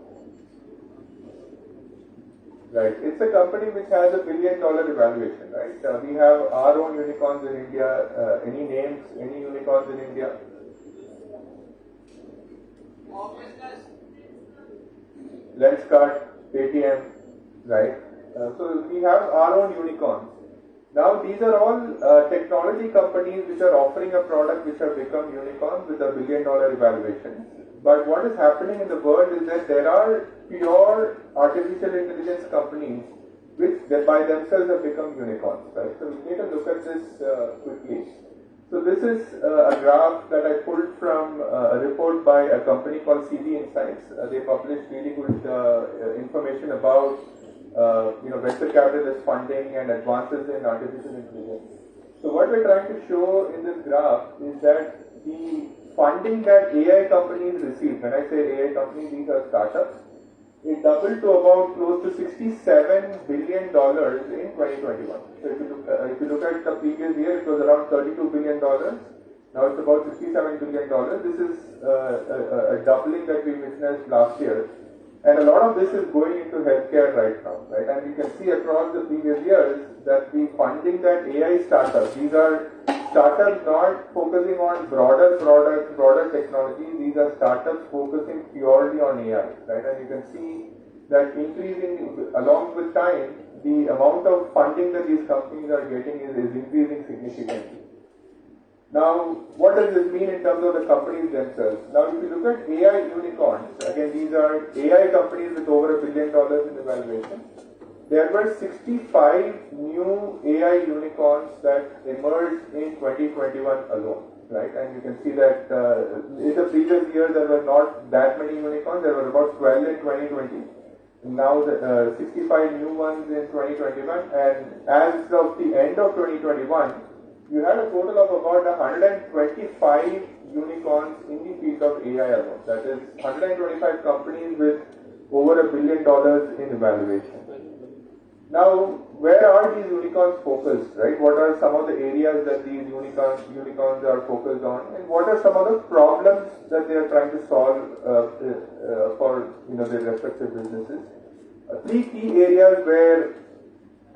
Right, it's a company which has $1 billion evaluation, right? We have our own unicorns in India. Any names, any unicorns in India? Lenskart, Paytm, right? So we have our own unicorns. Now these are all technology companies which are offering a product which have become unicorns with $1 billion evaluation. But what is happening in the world is that there are pure artificial intelligence companies which by themselves have become unicorns, right? So we take a look at this quickly. So this is a graph that I pulled from a report by a company called CB Insights. They published really good information about venture capitalist funding and advances in artificial intelligence. So what we're trying to show in this graph is that the funding that AI companies receive, when I say AI companies, these are startups, it doubled to about close to $67 billion in 2021. So if you look at the previous year, it was around $32 billion. Now it's about $67 billion. This is a doubling that we witnessed last year. And a lot of this is going into healthcare right now, right? And you can see across the previous years that the funding that AI startups, these are startups not focusing on broader products, broader technology, these are startups focusing purely on AI, right? And you can see that increasing along with time, the amount of funding that these companies are getting is increasing significantly. Now, what does this mean in terms of the companies themselves? Now, if you look at AI unicorns, again, these are AI companies with over $1 billion in evaluation. There were 65 new AI unicorns that emerged in 2021 alone, right? And you can see that in the previous year, there were not that many unicorns. There were about 12 in 2020. Now, 65 new ones in 2021. And as of the end of 2021, you had a total of about 125 unicorns in the field of AI alone. That is 125 companies with $1 billion in evaluation. Now, where are these unicorns focused, right? What are some of the areas that these unicorns are focused on, and what are some of the problems that they are trying to solve for their respective businesses? Three key areas where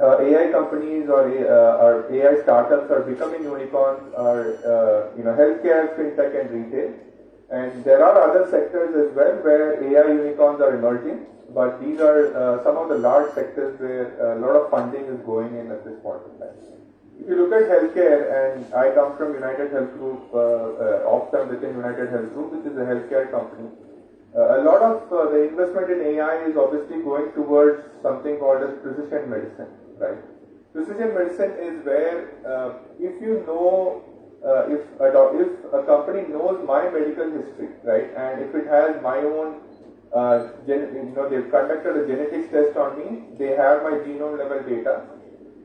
AI companies or AI startups are becoming unicorns are healthcare, fintech, and retail. And there are other sectors as well where AI unicorns are emerging, but these are some of the large sectors where a lot of funding is going in at this point in time. If you look at healthcare, and I come from United Health Group, Optum within United Health Group, which is a healthcare company. A lot of the investment in AI is obviously going towards something called as precision medicine, right? Precision medicine is where if you know, if a company knows my medical history, right, and if it has my own, they've conducted a genetics test on me, they have my genome level data,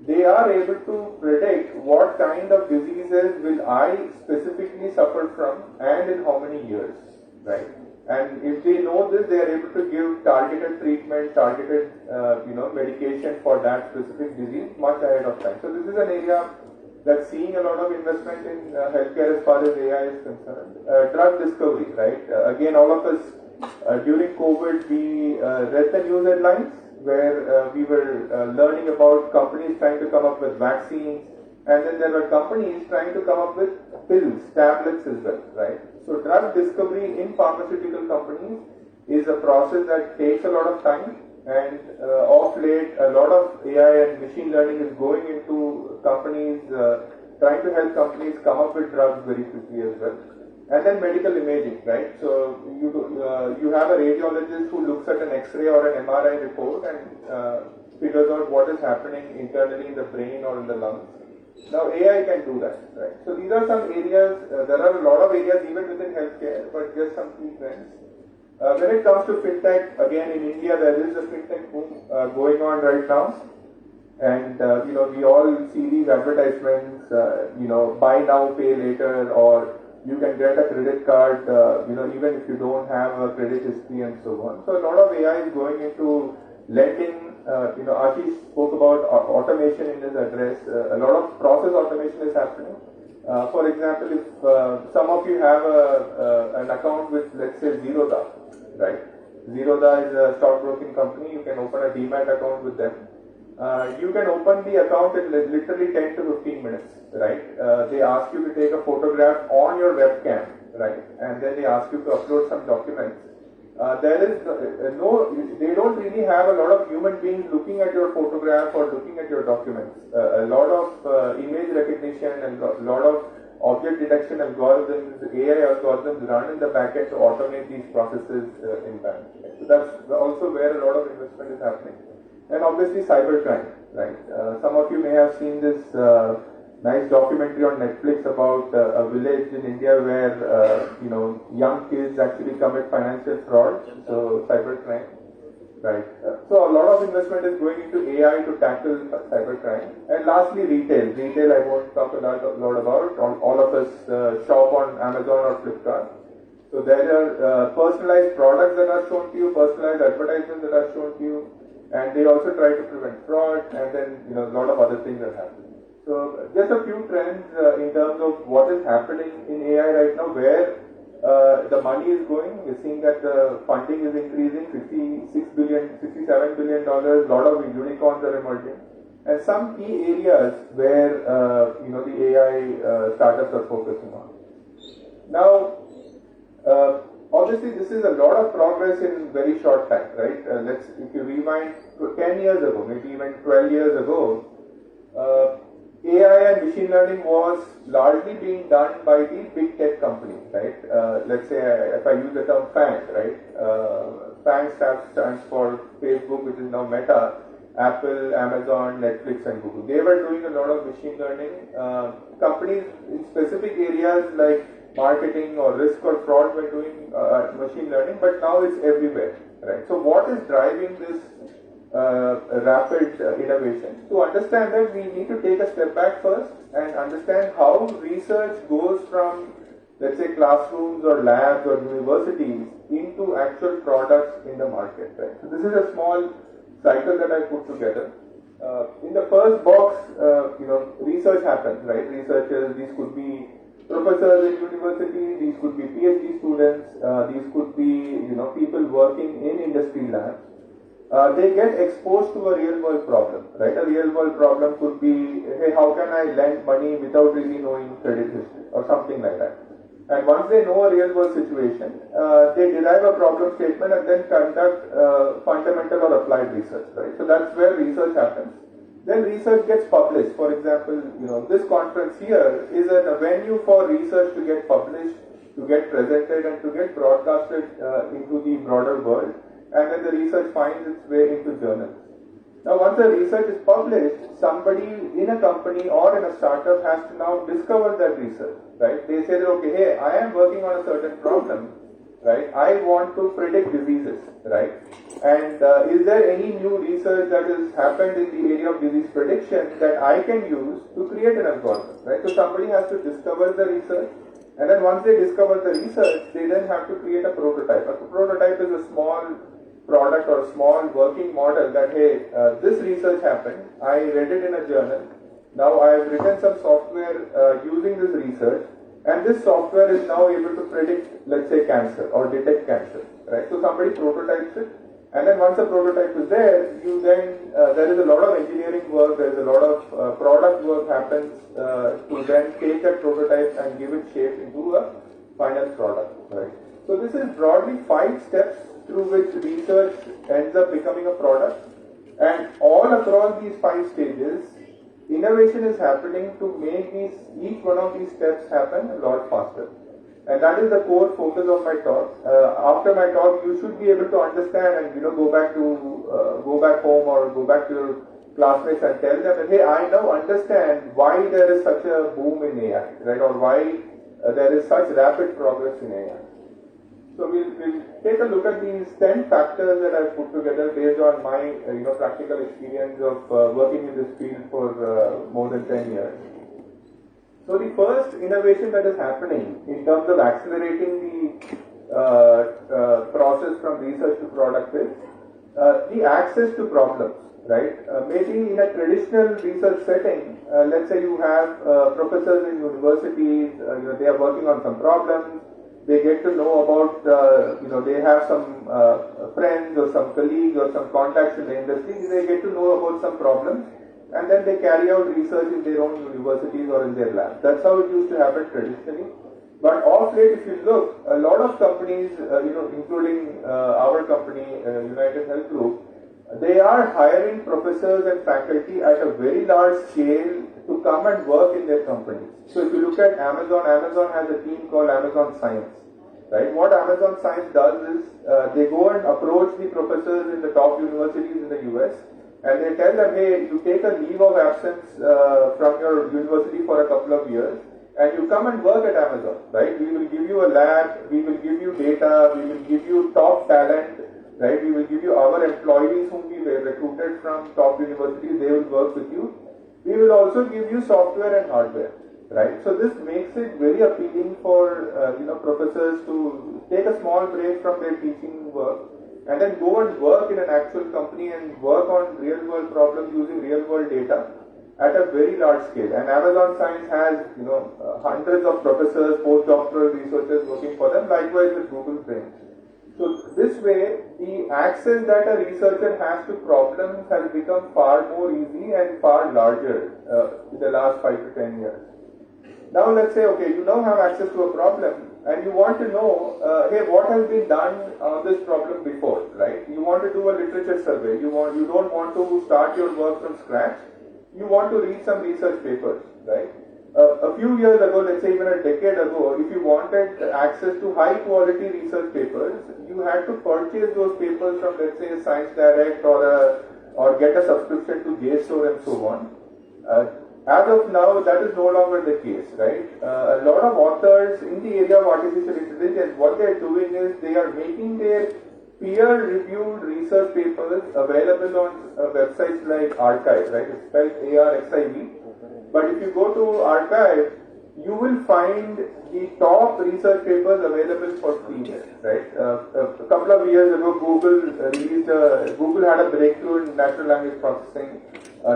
they are able to predict what kind of diseases will I specifically suffer from and in how many years, right? And if they know this, they are able to give targeted treatment, targeted medication for that specific disease much ahead of time. So this is an area that's seeing a lot of investment in healthcare as far as AI is concerned. Drug discovery, right? Again, all of us during COVID, we read the news headlines where we were learning about companies trying to come up with vaccines, and then there were companies trying to come up with pills, tablets as well, right? So drug discovery in pharmaceutical companies is a process that takes a lot of time, and of late a lot of AI and machine learning is going into companies, trying to help companies come up with drugs very quickly as well. And then medical imaging, right? So you have a radiologist who looks at an X-ray or an MRI report and figures out what is happening internally in the brain or in the lungs. Now AI can do that, right? So these are some areas, there are a lot of areas even within healthcare, but just some key trends. When it comes to fintech, again in India there is a fintech boom going on right now. And we all see these advertisements, buy now, pay later, or you can get a credit card, even if you don't have a credit history and so on. So a lot of AI is going into lending. Ashish spoke about automation in his address. A lot of process automation is happening. For example, if some of you have an account with, let's say, Zerodha, right? Zerodha is a stockbroking company. You can open a demat account with them. You can open the account in literally 10 to 15 minutes, right? They ask you to take a photograph on your webcam, right? And then they ask you to upload some documents. There is they don't really have a lot of human beings looking at your photograph or looking at your documents. A lot of image recognition and a lot of object detection algorithms, AI algorithms run in the backend to automate these processes in banks. So that's also where a lot of investment is happening. And obviously cybercrime, right? Some of you may have seen this nice documentary on Netflix about a village in India where young kids actually commit financial fraud. So cybercrime, right? So a lot of investment is going into AI to tackle cybercrime. And lastly, retail. Retail I won't talk a lot about. All of us shop on Amazon or Flipkart. So there are personalized products that are shown to you, personalized advertisements that are shown to you. And they also try to prevent fraud, and then a lot of other things are happening. So just a few trends in terms of what is happening in AI right now, where the money is going. We're seeing that the funding is increasing, $67 billion. A lot of unicorns are emerging, and some key areas where the AI startups are focusing on. Now. Obviously, this is a lot of progress in very short time, right? If you rewind 10 years ago, maybe even 12 years ago, AI and machine learning was largely being done by the big tech companies, right? Let's say if I use the term FANG, right? FANG stands for Facebook, which is now Meta, Apple, Amazon, Netflix, and Google. They were doing a lot of machine learning. Companies in specific areas like marketing or risk or fraud were doing machine learning, but now it's everywhere, right? So what is driving this rapid innovation? To understand that, we need to take a step back first and understand how research goes from, let's say, classrooms or labs or universities into actual products in the market, right? So this is a small cycle that I put together. In the first box, research happens, right? Researchers, these could be professors in university, these could be PhD students, these could be, people working in industry labs. They get exposed to a real world problem, right? A real world problem could be, hey, how can I lend money without really knowing credit history or something like that. And once they know a real world situation, they derive a problem statement and then conduct fundamental or applied research, right? So that's where research happens. Then research gets published. For example, this conference here is a venue for research to get published, to get presented and to get broadcasted into the broader world. And then the research finds its way into journals. Now once the research is published, somebody in a company or in a startup has to now discover that research, right? They say that, okay, hey, I am working on a certain problem, right? I want to predict diseases, right? And is there any new research that has happened in the area of disease prediction that I can use to create an algorithm, right? So somebody has to discover the research, and then once they discover the research, they then have to create a prototype. A prototype is a small product or a small working model that, hey, this research happened, I read it in a journal, now I have written some software using this research, and this software is now able to predict, let's say, cancer or detect cancer, right? So somebody prototypes it, and then once the prototype is there, there is a lot of engineering work, there is a lot of product work happens to then take that prototype and give it shape into a final product, right? So this is broadly 5 steps through which research ends up becoming a product, and all across these 5 stages, innovation is happening to make each one of these steps happen a lot faster. And that is the core focus of my talk. After my talk, you should be able to understand and go back home or go back to your classmates and tell them that, hey, I now understand why there is such a boom in AI, right? Or why there is such rapid progress in AI. So we'll take a look at these 10 factors that I've put together based on my practical experience of working in this field for more than 10 years. So the first innovation that is happening in terms of accelerating the process from research to product is the access to problems, right? Maybe in a traditional research setting, let's say you have professors in universities, they are working on some problems. They get to know about, they have some friends or some colleagues or some contacts in the industry. They get to know about some problems, and then they carry out research in their own universities or in their labs. That's how it used to happen traditionally. But of late, if you look, a lot of companies, including our company, United Health Group, they are hiring professors and faculty at a very large scale to come and work in their companies. So if you look at Amazon, Amazon has a team called Amazon Science, right? What Amazon Science does is they go and approach the professors in the top universities in the US, and they tell them, hey, you take a leave of absence from your university for a couple of years, and you come and work at Amazon, right? We will give you a lab, we will give you data, we will give you top talent, right? We will give you our employees whom we recruited from top universities, they will work with you. We will also give you software and hardware, right? So this makes it very appealing for professors to take a small break from their teaching work and then go and work in an actual company and work on real world problems using real world data at a very large scale. And Amazon Science has hundreds of professors, postdoctoral researchers working for them, likewise with Google Brain. So this way, the access that a researcher has to problems has become far more easy and far larger in the last 5 to 10 years. Now let's say, okay, you now have access to a problem and you want to know, hey, what has been done on this problem before, right? You want to do a literature survey. You don't want to start your work from scratch. You want to read some research papers, right? A few years ago, let's say even a decade ago, if you wanted access to high quality research papers, you had to purchase those papers from, let's say, Science Direct or get a subscription to JSTOR and so on. As of now, that is no longer the case, right? A lot of authors in the area of artificial intelligence, what they are doing is they are making their peer-reviewed research papers available on websites like Archive, right? It's spelled ARXIV. But if you go to Archive, you will find the top research papers available for free there, right? A couple of years ago, Google had a breakthrough in natural language processing.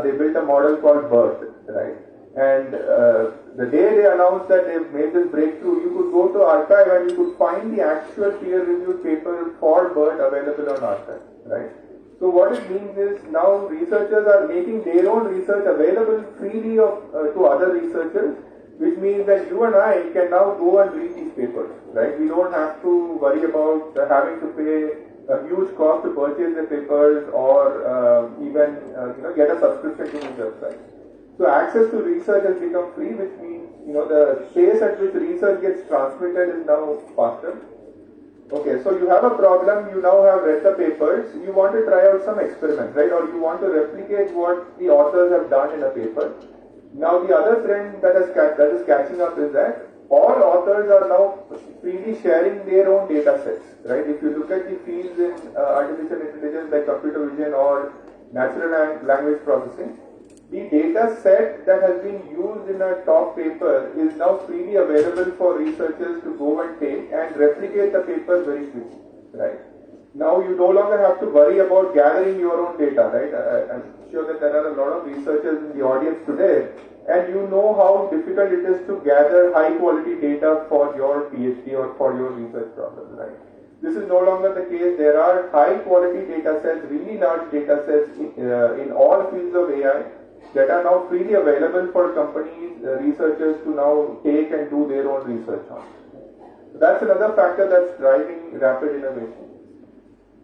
They built a model called BERT, right? And the day they announced that they've made this breakthrough, you could go to archive and you could find the actual peer-reviewed paper for BERT available on archive, right? So what it means is now researchers are making their own research available freely to other researchers, which means that you and I can now go and read these papers, right? We don't have to worry about having to pay a huge cost to purchase the papers or even get a subscription to the website. So access to research has become free, which means the pace at which research gets transmitted is now faster. Okay, so you have a problem, you now have read the papers, you want to try out some experiment, right? Or you want to replicate what the authors have done in a paper. Now the other trend that is catching up is that all authors are now freely sharing their own data sets, right? If you look at the fields in artificial intelligence like computer vision or natural language processing, the data set that has been used in a top paper is now freely available for researchers to go and take and replicate the paper very quickly, right? Now you no longer have to worry about gathering your own data, right? I'm sure that there are a lot of researchers in the audience today, and you know how difficult it is to gather high quality data for your PhD or for your research problem, right? This is no longer the case. There are high quality data sets, really large data sets in all fields of AI that are now freely available for companies, researchers to now take and do their own research on. So that's another factor that's driving rapid innovation.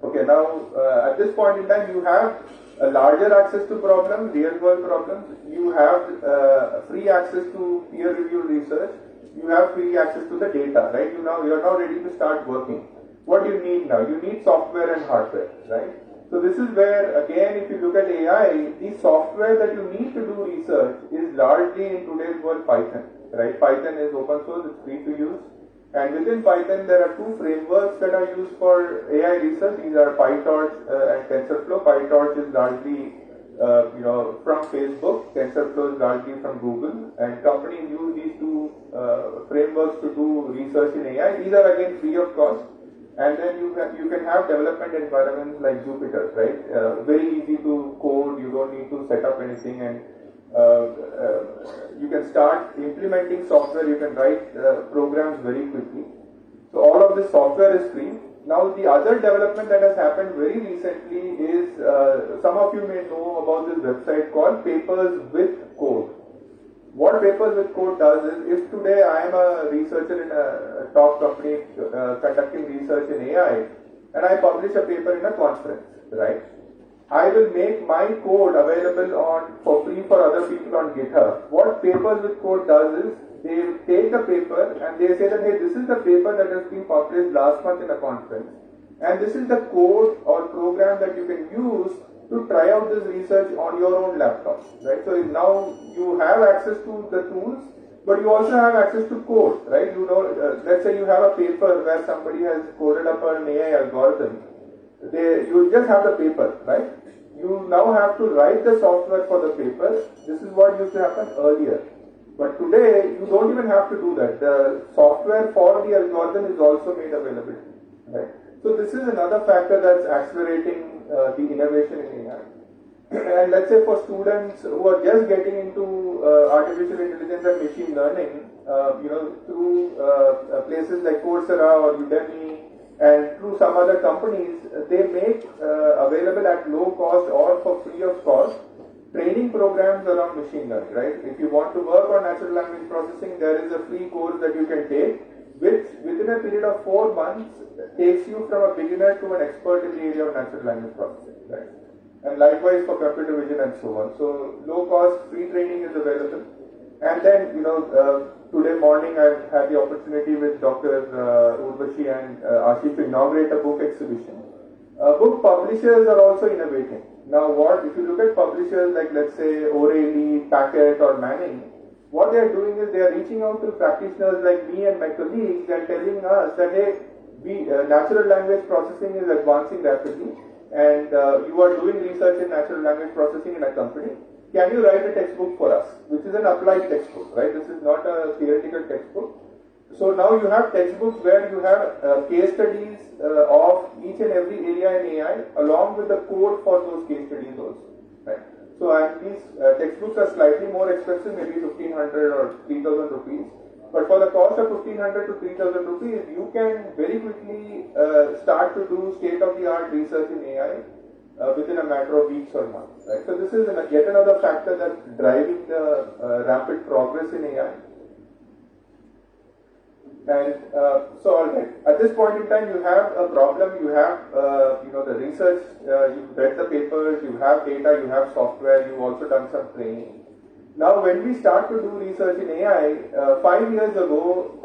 Okay, now at this point in time, you have a larger access to problems, real-world problems. You have free access to peer-reviewed research. You have free access to the data, right? You are now ready to start working. What do you need now? You need software and hardware, right? So this is where, again, if you look at AI, the software that you need to do research is largely in today's world Python, right? Python is open source, it's free to use. And within Python, there are two frameworks that are used for AI research. These are PyTorch and TensorFlow. PyTorch is largely, from Facebook. TensorFlow is largely from Google. And companies use these two frameworks to do research in AI. These are again free of cost. And then you can have development environments like Jupyter, right? Very easy to code. You don't need to set up anything, and you can start implementing software. You can write programs very quickly. So all of this software is free. Now the other development that has happened very recently is some of you may know about this website called Papers with Code. What Papers with Code does is, if today I am a researcher in a top company conducting research in AI, and I publish a paper in a conference, right? I will make my code available for free for other people on GitHub. What Papers with Code does is, they take the paper and they say that, hey, this is the paper that has been published last month in a conference, and this is the code or program that you can use to try out this research on your own laptop, right? So now you have access to the tools, but you also have access to code, right? Let's say you have a paper where somebody has coded up an AI algorithm. You just have the paper, right? You now have to write the software for the paper. This is what used to happen earlier. But today, you don't even have to do that. The software for the algorithm is also made available, right? So this is another factor that's accelerating the innovation in AI. And let's say for students who are just getting into artificial intelligence and machine learning, through places like Coursera or Udemy and through some other companies, they make available at low cost or for free of cost training programs around machine learning, right? If you want to work on natural language processing, there is a free course that you can take, which within a period of 4 months takes you from a beginner to an expert in the area of natural language processing, right? And likewise for computer vision and so on. So low cost free training is available. And then, today morning I've had the opportunity with Dr. Urvashi and Ashish to inaugurate a book exhibition. Book publishers are also innovating. Now if you look at publishers like, let's say, O'Reilly, Patel or Manning, what they are doing is they are reaching out to practitioners like me and my colleagues and telling us that, hey, natural language processing is advancing rapidly, and you are doing research in natural language processing in a company. can you write a textbook for us, which is an applied textbook, right? This is not a theoretical textbook. So now you have textbooks where you have case studies of each and every area in AI along with the code for those case studies also, right? So these textbooks are slightly more expensive, maybe 1500 or 3000 rupees. But for the cost of 1500 to 3000 rupees, you can very quickly start to do state-of-the-art research in AI within a matter of weeks or months, right? So this is yet another factor that's driving the rapid progress in AI. And so, all right, at this point in time, you have a problem. You have, the research. You've read the papers. You have data. You have software. You've also done some training. Now, when we start to do research in AI, 5 years ago,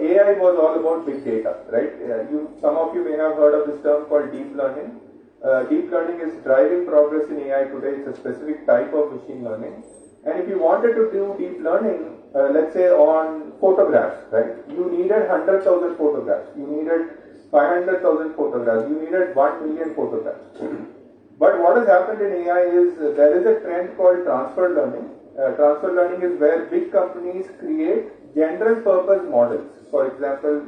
AI was all about big data, right? Some of you may have heard of this term called deep learning. Deep learning is driving progress in AI today. It's a specific type of machine learning. And if you wanted to do deep learning, let's say on photographs, right? You needed 100,000 photographs. You needed 500,000 photographs. You needed 1 million photographs. But what has happened in AI is there is a trend called transfer learning. Transfer learning is where big companies create general purpose models. For example,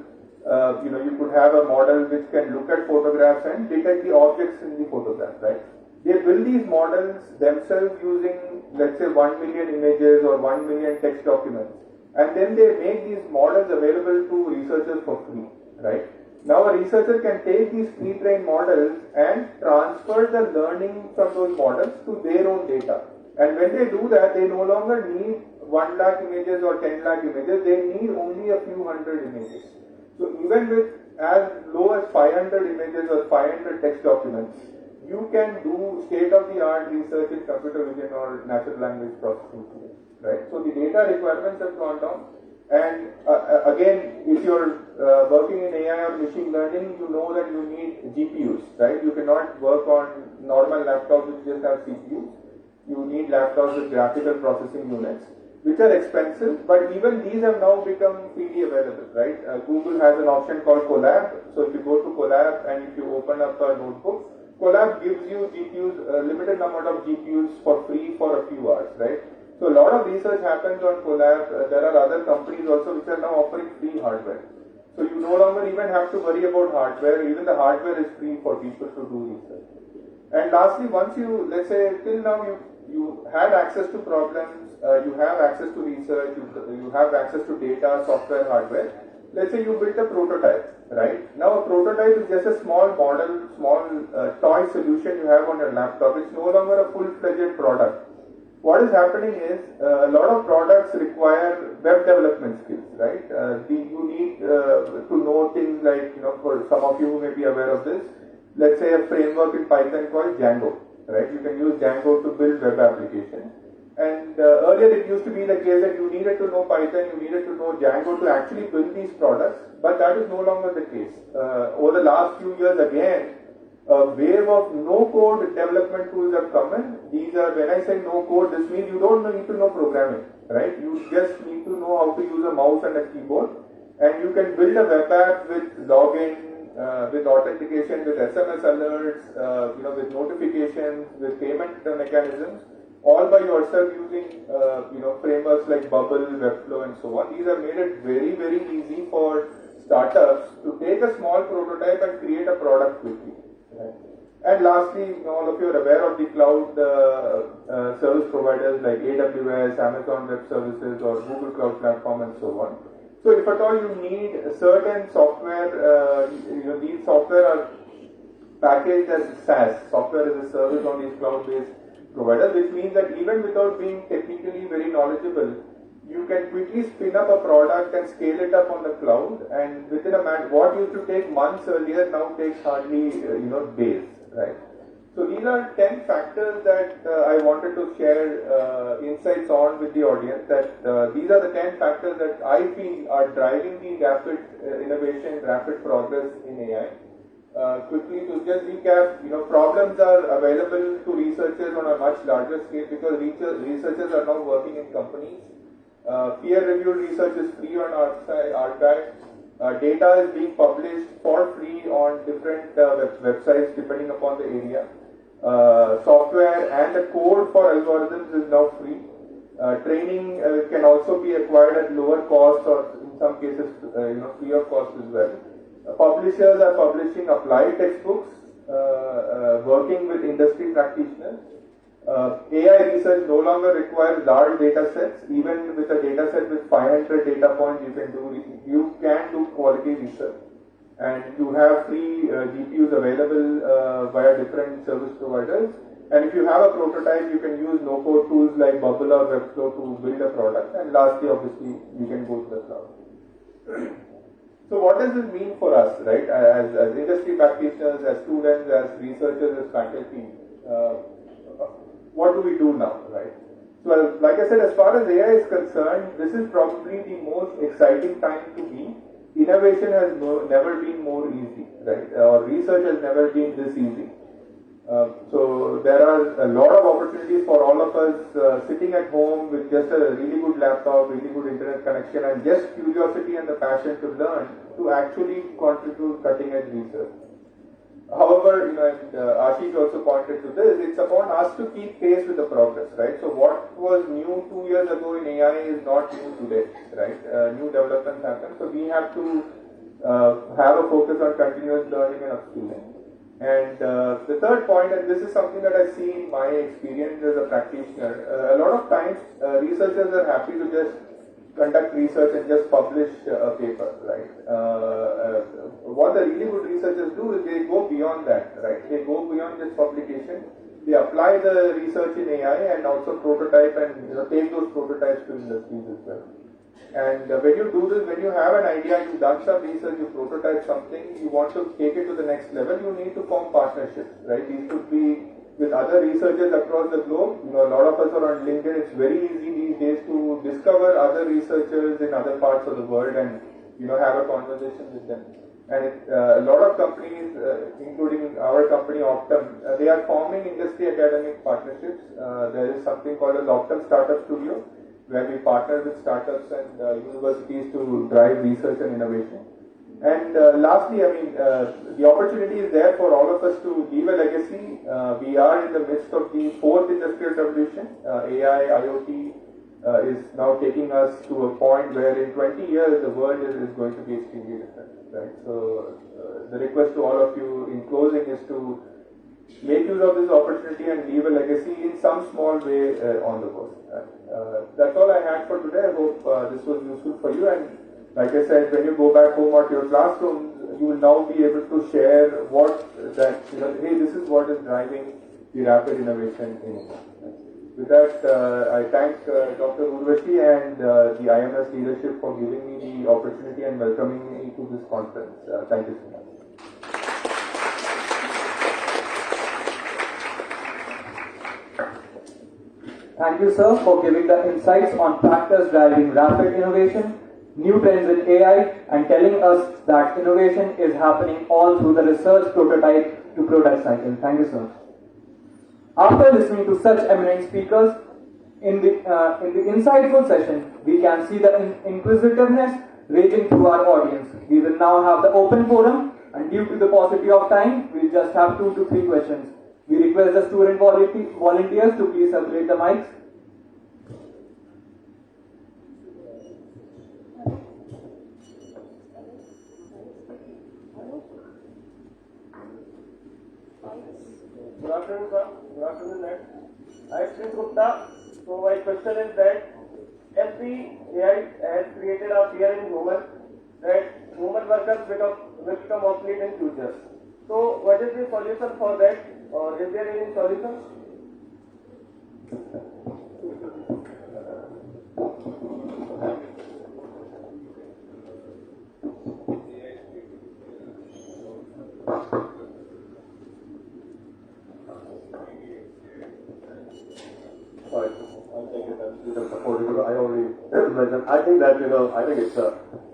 you could have a model which can look at photographs and detect the objects in the photograph, right? They build these models themselves using, let's say, 1 million images or 1 million text documents. And then they make these models available to researchers for free, right? Now a researcher can take these pre-trained models and transfer the learning from those models to their own data. And when they do that, they no longer need 1 lakh images or 10 lakh images, they need only a few hundred images. So even with as low as 500 images or 500 text documents, you can do state-of-the-art research in computer vision or natural language processing today, right? So the data requirements have gone down. And again, if you're working in AI or machine learning, you know that you need GPUs, right? You cannot work on normal laptops which just have CPUs. You need laptops with graphical processing units, which are expensive, but even these have now become freely available, right? Google has an option called Colab. So if you go to Colab and if you open up a notebook, Colab gives you GPUs, a limited amount of GPUs for free for a few hours, right? So a lot of research happens on Colab. There are other companies also which are now offering free hardware. So you no longer even have to worry about hardware. Even the hardware is free for people to do research. And lastly, once you, let's say, till now you had access to problems, you have access to research, you have access to data, software, hardware. Let's say you built a prototype, right? Now a prototype is just a small model, small toy solution you have on your laptop. It's no longer a full-fledged product. What is happening is a lot of products require web development skills, right? You need to know things like, for some of you who may be aware of this, let's say a framework in Python called Django, right? You can use Django to build web applications. And earlier it used to be the case that you needed to know Python, you needed to know Django to actually build these products, but that is no longer the case. Over the last few years again, a wave of no-code development tools have come in. These are, when I say no-code, this means you don't need to know programming, right? You just need to know how to use a mouse and a keyboard, and you can build a web app with login, with authentication, with SMS alerts, with notifications, with payment mechanisms, all by yourself using, frameworks like Bubble, Webflow, and so on. These have made it very, very easy for startups to take a small prototype and create a product quickly. Right? And lastly, all of you are aware of the cloud service providers like AWS, Amazon Web Services, or Google Cloud Platform, and so on. So if at all you need certain software, these software are packaged as SaaS, software as a service on these cloud-based providers, which means that even without being technically very knowledgeable, you can quickly spin up a product and scale it up on the cloud, and within a matter, what used to take months earlier now takes hardly days, right? So these are 10 factors that I wanted to share insights on with the audience. That these are the 10 factors that I feel are driving the rapid innovation, rapid progress in AI. Quickly to just recap, problems are available to researchers on a much larger scale because researchers are now working in companies. Peer-reviewed research is free on archive. Data is being published for free on different websites depending upon the area. software and the code for algorithms is now free. Training can also be acquired at lower cost or in some cases free of cost as well. Publishers are publishing applied textbooks, working with industry practitioners. AI research no longer requires large data sets. Even with a data set with 500 data points, you can do quality research. And you have free GPUs available via different service providers. And if you have a prototype, you can use no-code tools like Bubble or Webflow to build a product. And lastly, obviously, you can go to the cloud. So what does this mean for us, right? As industry practitioners, as students, as researchers, as faculty, what do we do now, right? So like I said, as far as AI is concerned, this is probably the most exciting time to be. Innovation has never been more easy, right? Or research has never been this easy. So there are a lot of opportunities for all of us sitting at home with just a really good laptop, really good internet connection, and just curiosity and the passion to learn to actually contribute cutting-edge research. However, and Ashish also pointed to this, it's upon us to keep pace with the progress, right? So what was new 2 years ago in AI is not new today, right? New developments happen, so we have to have a focus on continuous learning and upskilling. And the third point, and this is something that I see in my experience as a practitioner, a lot of times researchers are happy to just conduct research and just publish a paper, right? What the really good researchers do is they go beyond that, right? They go beyond just publication. They apply the research in AI and also prototype and take those prototypes to industries as well. And when you do this, when you have an idea, you've done some research, you prototype something, you want to take it to the next level, you need to form partnerships, right? These could be with other researchers across the globe. A lot of us are on LinkedIn. It's very easy these days to discover other researchers in other parts of the world and have a conversation with them. And a lot of companies, including our company Optum, they are forming industry academic partnerships. There is something called as Optum Startup Studio, where we partner with startups and universities to drive research and innovation. And lastly, the opportunity is there for all of us to leave a legacy. We are in the midst of the fourth industrial revolution. AI, IoT is now taking us to a point where in 20 years the world is going to be extremely different, right? So the request to all of you in closing is to make use of this opportunity and leave a legacy in some small way on the world. That's all I had for today. I hope this was useful for you. And like I said, when you go back home or to your classrooms, you will now be able to share hey, this is what is driving the rapid innovation in India. With that, I thank Dr. Urvashi and the IMS leadership for giving me the opportunity and welcoming me to this conference. Thank you so much. Thank you, sir, for giving the insights on factors driving rapid innovation, new trends in AI, and telling us that innovation is happening all through the research prototype to product cycle. Thank you, sir. After listening to such eminent speakers, in the insightful session, we can see the inquisitiveness raging through our audience. We will now have the open forum, and due to the paucity of time, we'll just have 2 to 3 questions. We request the student volunteers to please circulate the mics. Good afternoon, sir. Good afternoon, Ned. Ashish Gupta. So my question is that as the AI has created a fear in human that human workers will become obsolete in future. So what is the solution for that, or is there any solution? Sorry, I'll take it as you can support it. I already mentioned. I think that I think it's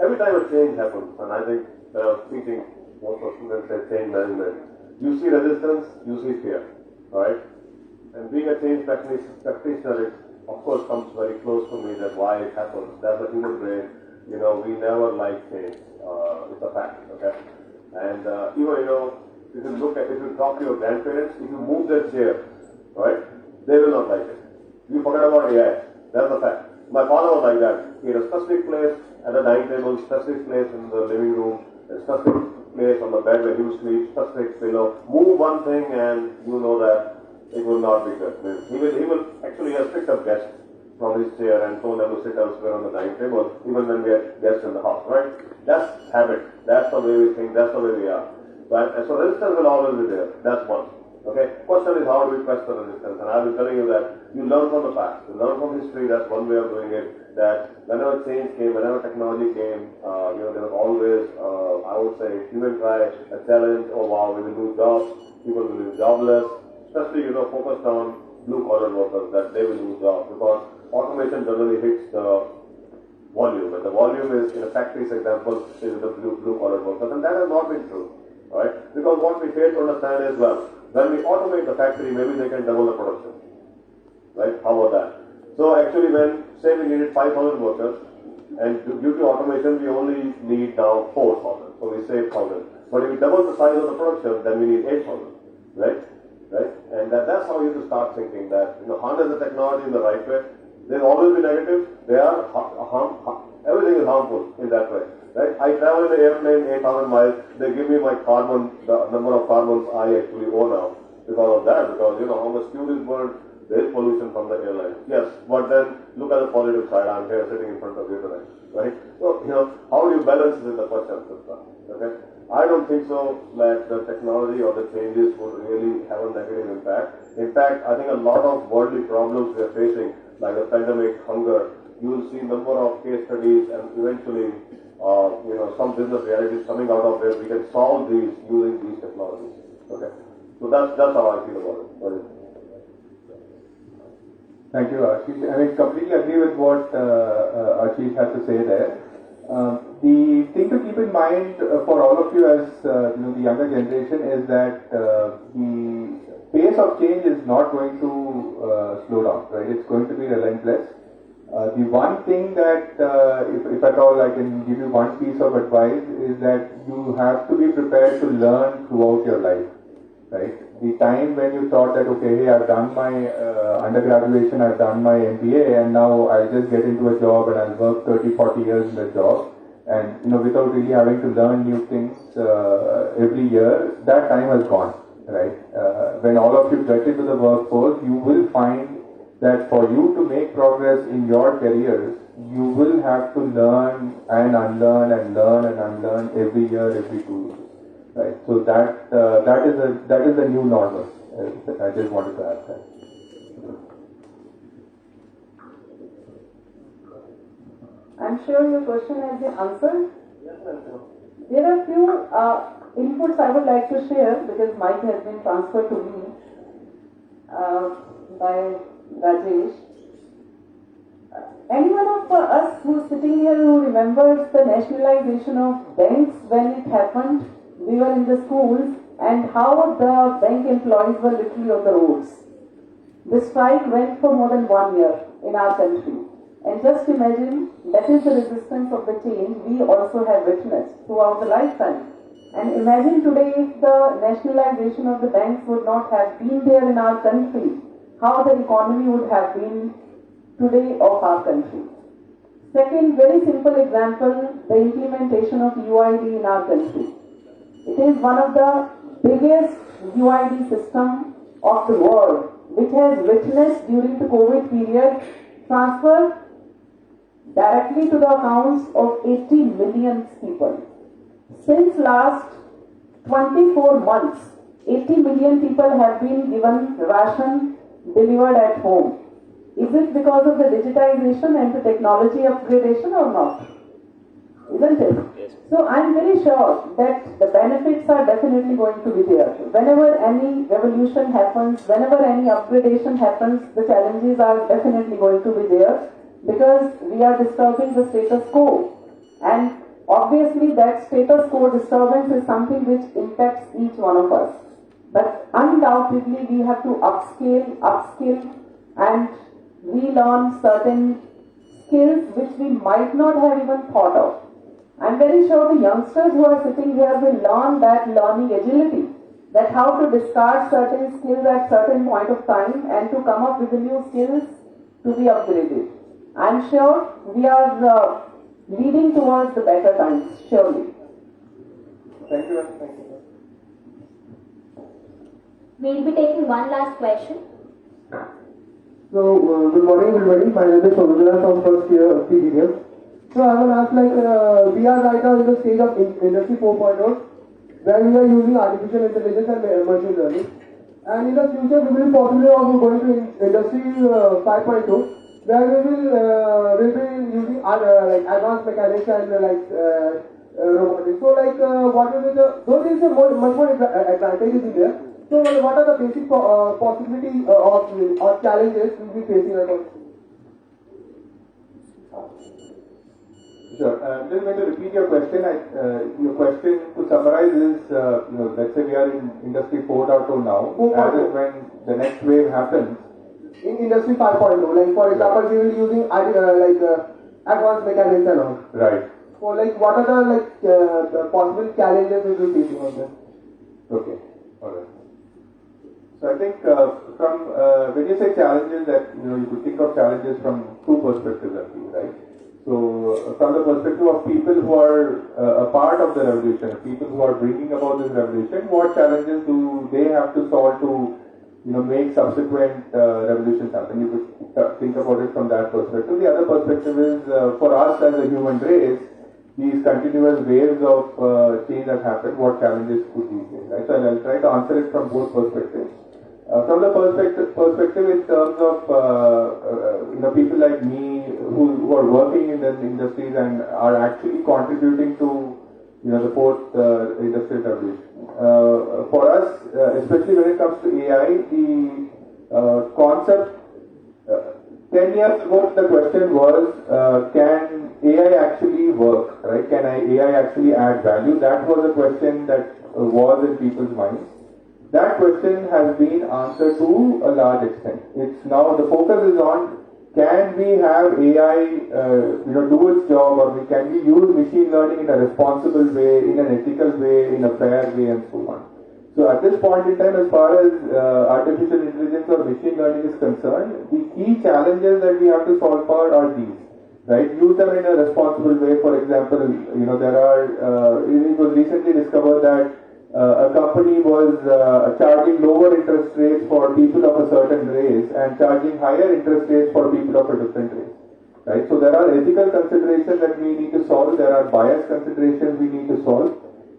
every time a change happens, and I think thinking most of students say change management. You see resistance, you see fear, right? And being a change practitioner, it of course comes very close to me that why it happens. That's a human brain. We never like change. It's a fact, okay? And even if you talk to your grandparents, if you move their chair, right, they will not like it. You forget about AI. That's the fact. My father was like that. He had a specific place at the dining table, specific place in the living room, a specific place on the bed where he would sleep, specific pillow. Move one thing and you know that it will not be good. He will actually have picked up guests from his chair and told them to sit elsewhere on the dining table, even when we had guests in the house, right? That's habit. That's the way we think. That's the way we are. And so resistance will always be there. That's one. Okay? Question is, how do we quest the resistance? And I've been telling you that you learn from the past. You learn from history. That's one way of doing it. That whenever change came, whenever technology came, there was always, I would say, human try, a challenge. Oh wow, we will lose jobs. People will be jobless. Especially, focused on blue-collar workers, that they will lose jobs because automation generally hits the volume. And the volume is, in a factory's example, is the blue-collar workers. And that has not been true. Right? Because what we fail to understand is, well, when we automate the factory, maybe they can double the production. Right? How about that? So actually say we needed 5,000 workers, and due to automation, we only need now 4,000. So we save 1,000. But if we double the size of the production, then we need 8,000. Right? Right? And that's how you have to start thinking that, harness the technology in the right way. There will always be negatives. They are everything is harmful in that way. Right? I travel in the airplane 8,000 miles. They give me my carbon, the number of carbons I actually owe now because of that. Because how much fuel is burned, there is pollution from the airline. Yes, but then look at the positive side. I'm here sitting in front of you tonight. Right? So how do you balance this is the question. Okay? I don't think so that the technology or the changes would really have a negative impact. In fact, I think a lot of worldly problems we are facing, like the pandemic, hunger, you will see a number of case studies and eventually, some business realities coming out of where we can solve these using these technologies. Okay, so that's how I feel about it. Thank you, Ashish. I completely agree with what Ashish had to say there. The thing to keep in mind for all of you as the younger generation is that the pace of change is not going to slow down, right? It's going to be relentless. The one thing that, if at all I can give you one piece of advice, is that you have to be prepared to learn throughout your life, right? The time when you thought that, okay, hey, I've done my undergraduation, I've done my MBA, and now I'll just get into a job and I'll work 30, 40 years in the job, and without really having to learn new things every year, that time has gone, right? When all of you get into the workforce, you will find that for you to make progress in your careers, you will have to learn and unlearn and learn and unlearn every year, every 2 years, right? So that is the new normal. I just wanted to add that. I'm sure your question has been answered. Yes, ma'am. There are few inputs I would like to share because mic has been transferred to me by Rajesh. Anyone of us who's sitting here who remembers the nationalization of banks when it happened? We were in the schools and how the bank employees were literally on the roads. The strike went for more than 1 year in our country. And just imagine, that is the resistance of the change we also have witnessed throughout the lifetime. And imagine today if the nationalization of the banks would not have been there in our country, how the economy would have been today of our country. Second, very simple example, the implementation of UID in our country. It is one of the biggest UID system of the world, which has witnessed during the COVID period transfer directly to the accounts of 80 million people. Since last 24 months, 80 million people have been given ration delivered at home. Is it because of the digitization and the technology upgradation or not? Isn't it? Yes. So I'm very sure that the benefits are definitely going to be there. Whenever any revolution happens, whenever any upgradation happens, the challenges are definitely going to be there because we are disturbing the status quo. And obviously that status quo disturbance is something which impacts each one of us. But undoubtedly we have to upskill and relearn certain skills which we might not have even thought of. I'm very sure the youngsters who are sitting here will learn that learning agility. that how to discard certain skills at certain point of time and to come up with the new skills to be upgraded. I'm sure we are leading towards the better times, surely. Thank you. Thank you. We'll be taking one last question. So, good morning everybody. My name is Onkareshwar from first year PGDM. So, I will ask we are right now in the stage of Industry 4.0 where we are using artificial intelligence and machine learning. And in the future, we will possibly also going to Industry 5.2 where we will be using advanced mechanics and robotics. So, what will be those is much more advantages in there. So, what are the basic possibilities or challenges we will be facing right now? Sure. I'm just going to repeat your question. Your question, to summarize, is let's say we are in Industry 4.0 now. As is when the next wave happens. In Industry 5.0, like for example, we will be using advanced mechanics and all. Right. So, what are the possible challenges we will be facing on that? Okay. All right. So I think from when you say challenges, that you could think of challenges from two perspectives, actually, right? So from the perspective of people who are a part of the revolution, people who are bringing about this revolution, what challenges do they have to solve to make subsequent revolutions happen? You could think about it from that perspective. The other perspective is for us as a human race, these continuous waves of change that happen, what challenges could we face, right? So I'll try to answer it from both perspectives. From the perspective in terms of people like me who are working in the industries and are actually contributing to the fourth industrial revolution. For us, especially when it comes to AI, the concept 10 years ago the question was, can AI actually work, right? Can AI actually add value? That was a question that was in people's minds. That question has been answered to a large extent. It's now the focus is on, can we have AI do its job, or can we use machine learning in a responsible way, in an ethical way, in a fair way, and so on. So at this point in time, as far as artificial intelligence or machine learning is concerned, the key challenges that we have to solve for are these, right? Use them in a responsible way. For example, there are, it was recently discovered that a company was charging lower interest rates for people of a certain race and charging higher interest rates for people of a different race, right? So there are ethical considerations that we need to solve. There are bias considerations we need to solve.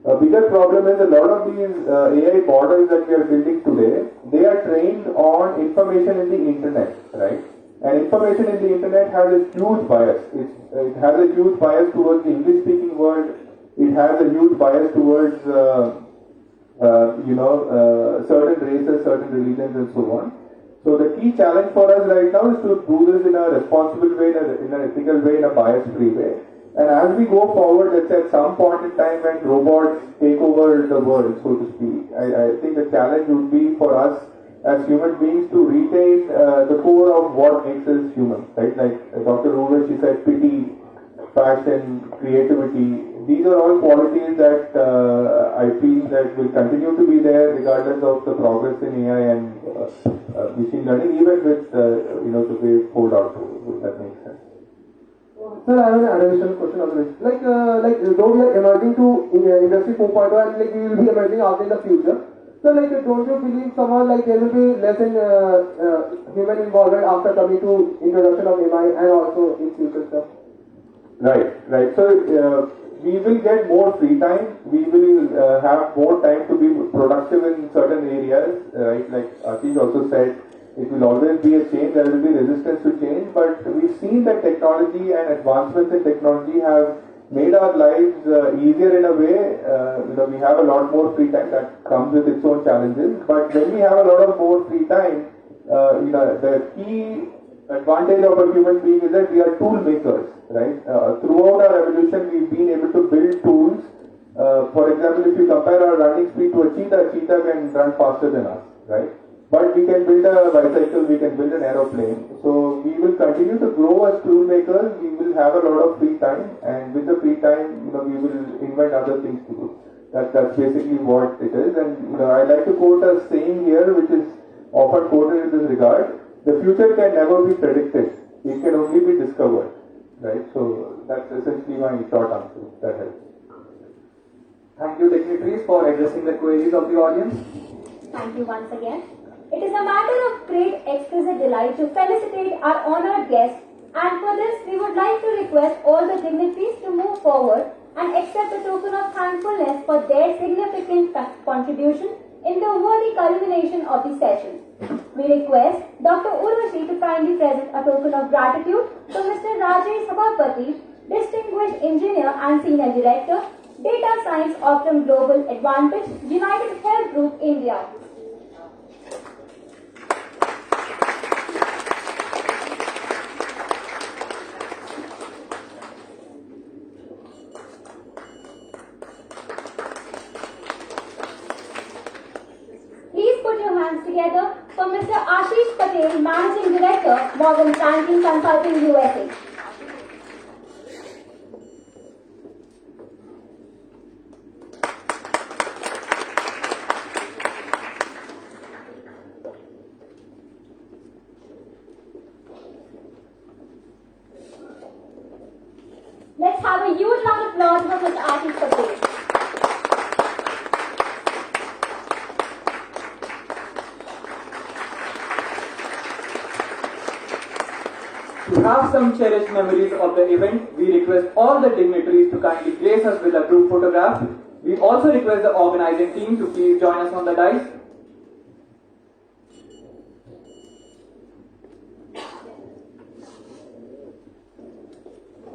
A bigger problem is a lot of these AI models that we are building today, they are trained on information in the internet, right? And information in the internet has a huge bias. It has a huge bias towards the English-speaking world. It has a huge bias towards certain races, certain religions, and so on. So the key challenge for us right now is to do this in a responsible way, in an ethical way, in a bias-free way. And as we go forward, let's say at some point in time when robots take over the world, so to speak, I think the challenge would be for us as human beings to retain the core of what makes us human, right? Like Dr. Ruler, she said, pity, passion, creativity. These are all qualities that I feel that will continue to be there regardless of the progress in AI and machine learning, even with the way 4.0, if that makes sense. Sir, I have an additional question on this. Though we are emerging to Industry 4.0 and we will be emerging out in the future, so don't you believe somehow there will be less in human involvement after coming to introduction of AI and also in future stuff? Right. So we will get more free time. We will have more time to be productive in certain areas, right? Like Ashish also said, it will always be a change. There will be resistance to change, but we've seen that technology and advancements in technology have made our lives easier in a way. We have a lot more free time. That comes with its own challenges. But when we have a lot of more free time, the key advantage of a human being is that we are tool makers, right? Throughout our evolution, we've been able to build tools. For example, if you compare our running speed to a cheetah can run faster than us, right? But we can build a bicycle, we can build an aeroplane. So we will continue to grow as tool makers. We will have a lot of free time, and with the free time, we will invent other things to do. That's basically what it is. And I'd like to quote a saying here, which is often quoted in this regard: the future can never be predicted; it can only be discovered. Right. So that's essentially my short answer. That helps. Thank you, dignitaries, for addressing the queries of the audience. Thank you once again. It is a matter of great exquisite delight to felicitate our honored guests, and for this we would like to request all the dignitaries to move forward and accept a token of thankfulness for their significant contribution in the worthy culmination of the session. We request Dr. Urvashi to kindly present a token of gratitude to Mr. Rajesh Sabapathy, Distinguished Engineer and Senior Director, Data Science Optum Global Advantage, United Health Group, India. Please put your hands together for Mr. Ashish Patel, Managing Director, Morgan Stanley Consulting, USA. Let's have a huge round of applause for Mr. Ashish Patel. To have some cherished memories of the event, we request all the dignitaries to kindly grace us with a group photograph. We also request the organizing team to please join us on the dais.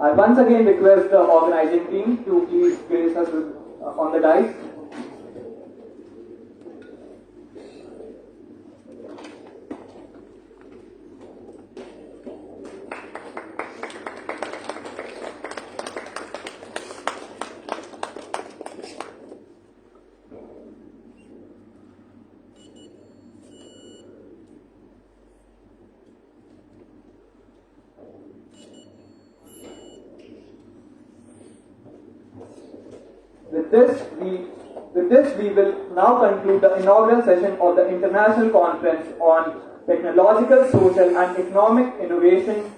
I once again request the organizing team to please grace us with, on the dais. With this, we will now conclude the inaugural session of the International Conference on Technological, Social and Economic Innovation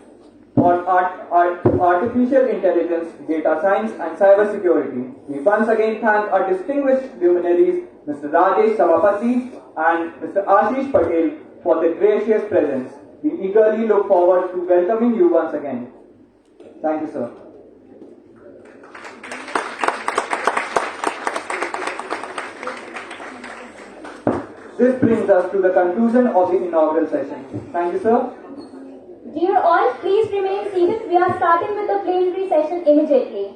for Artificial Intelligence, Data Science and Cyber Security. We once again thank our distinguished luminaries, Mr. Rajesh Sabapathy and Mr. Ashish Patel, for their gracious presence. We eagerly look forward to welcoming you once again. Thank you, sir. This brings us to the conclusion of the inaugural session. Thank you, sir. Dear all, please remain seated. We are starting with the plenary session immediately.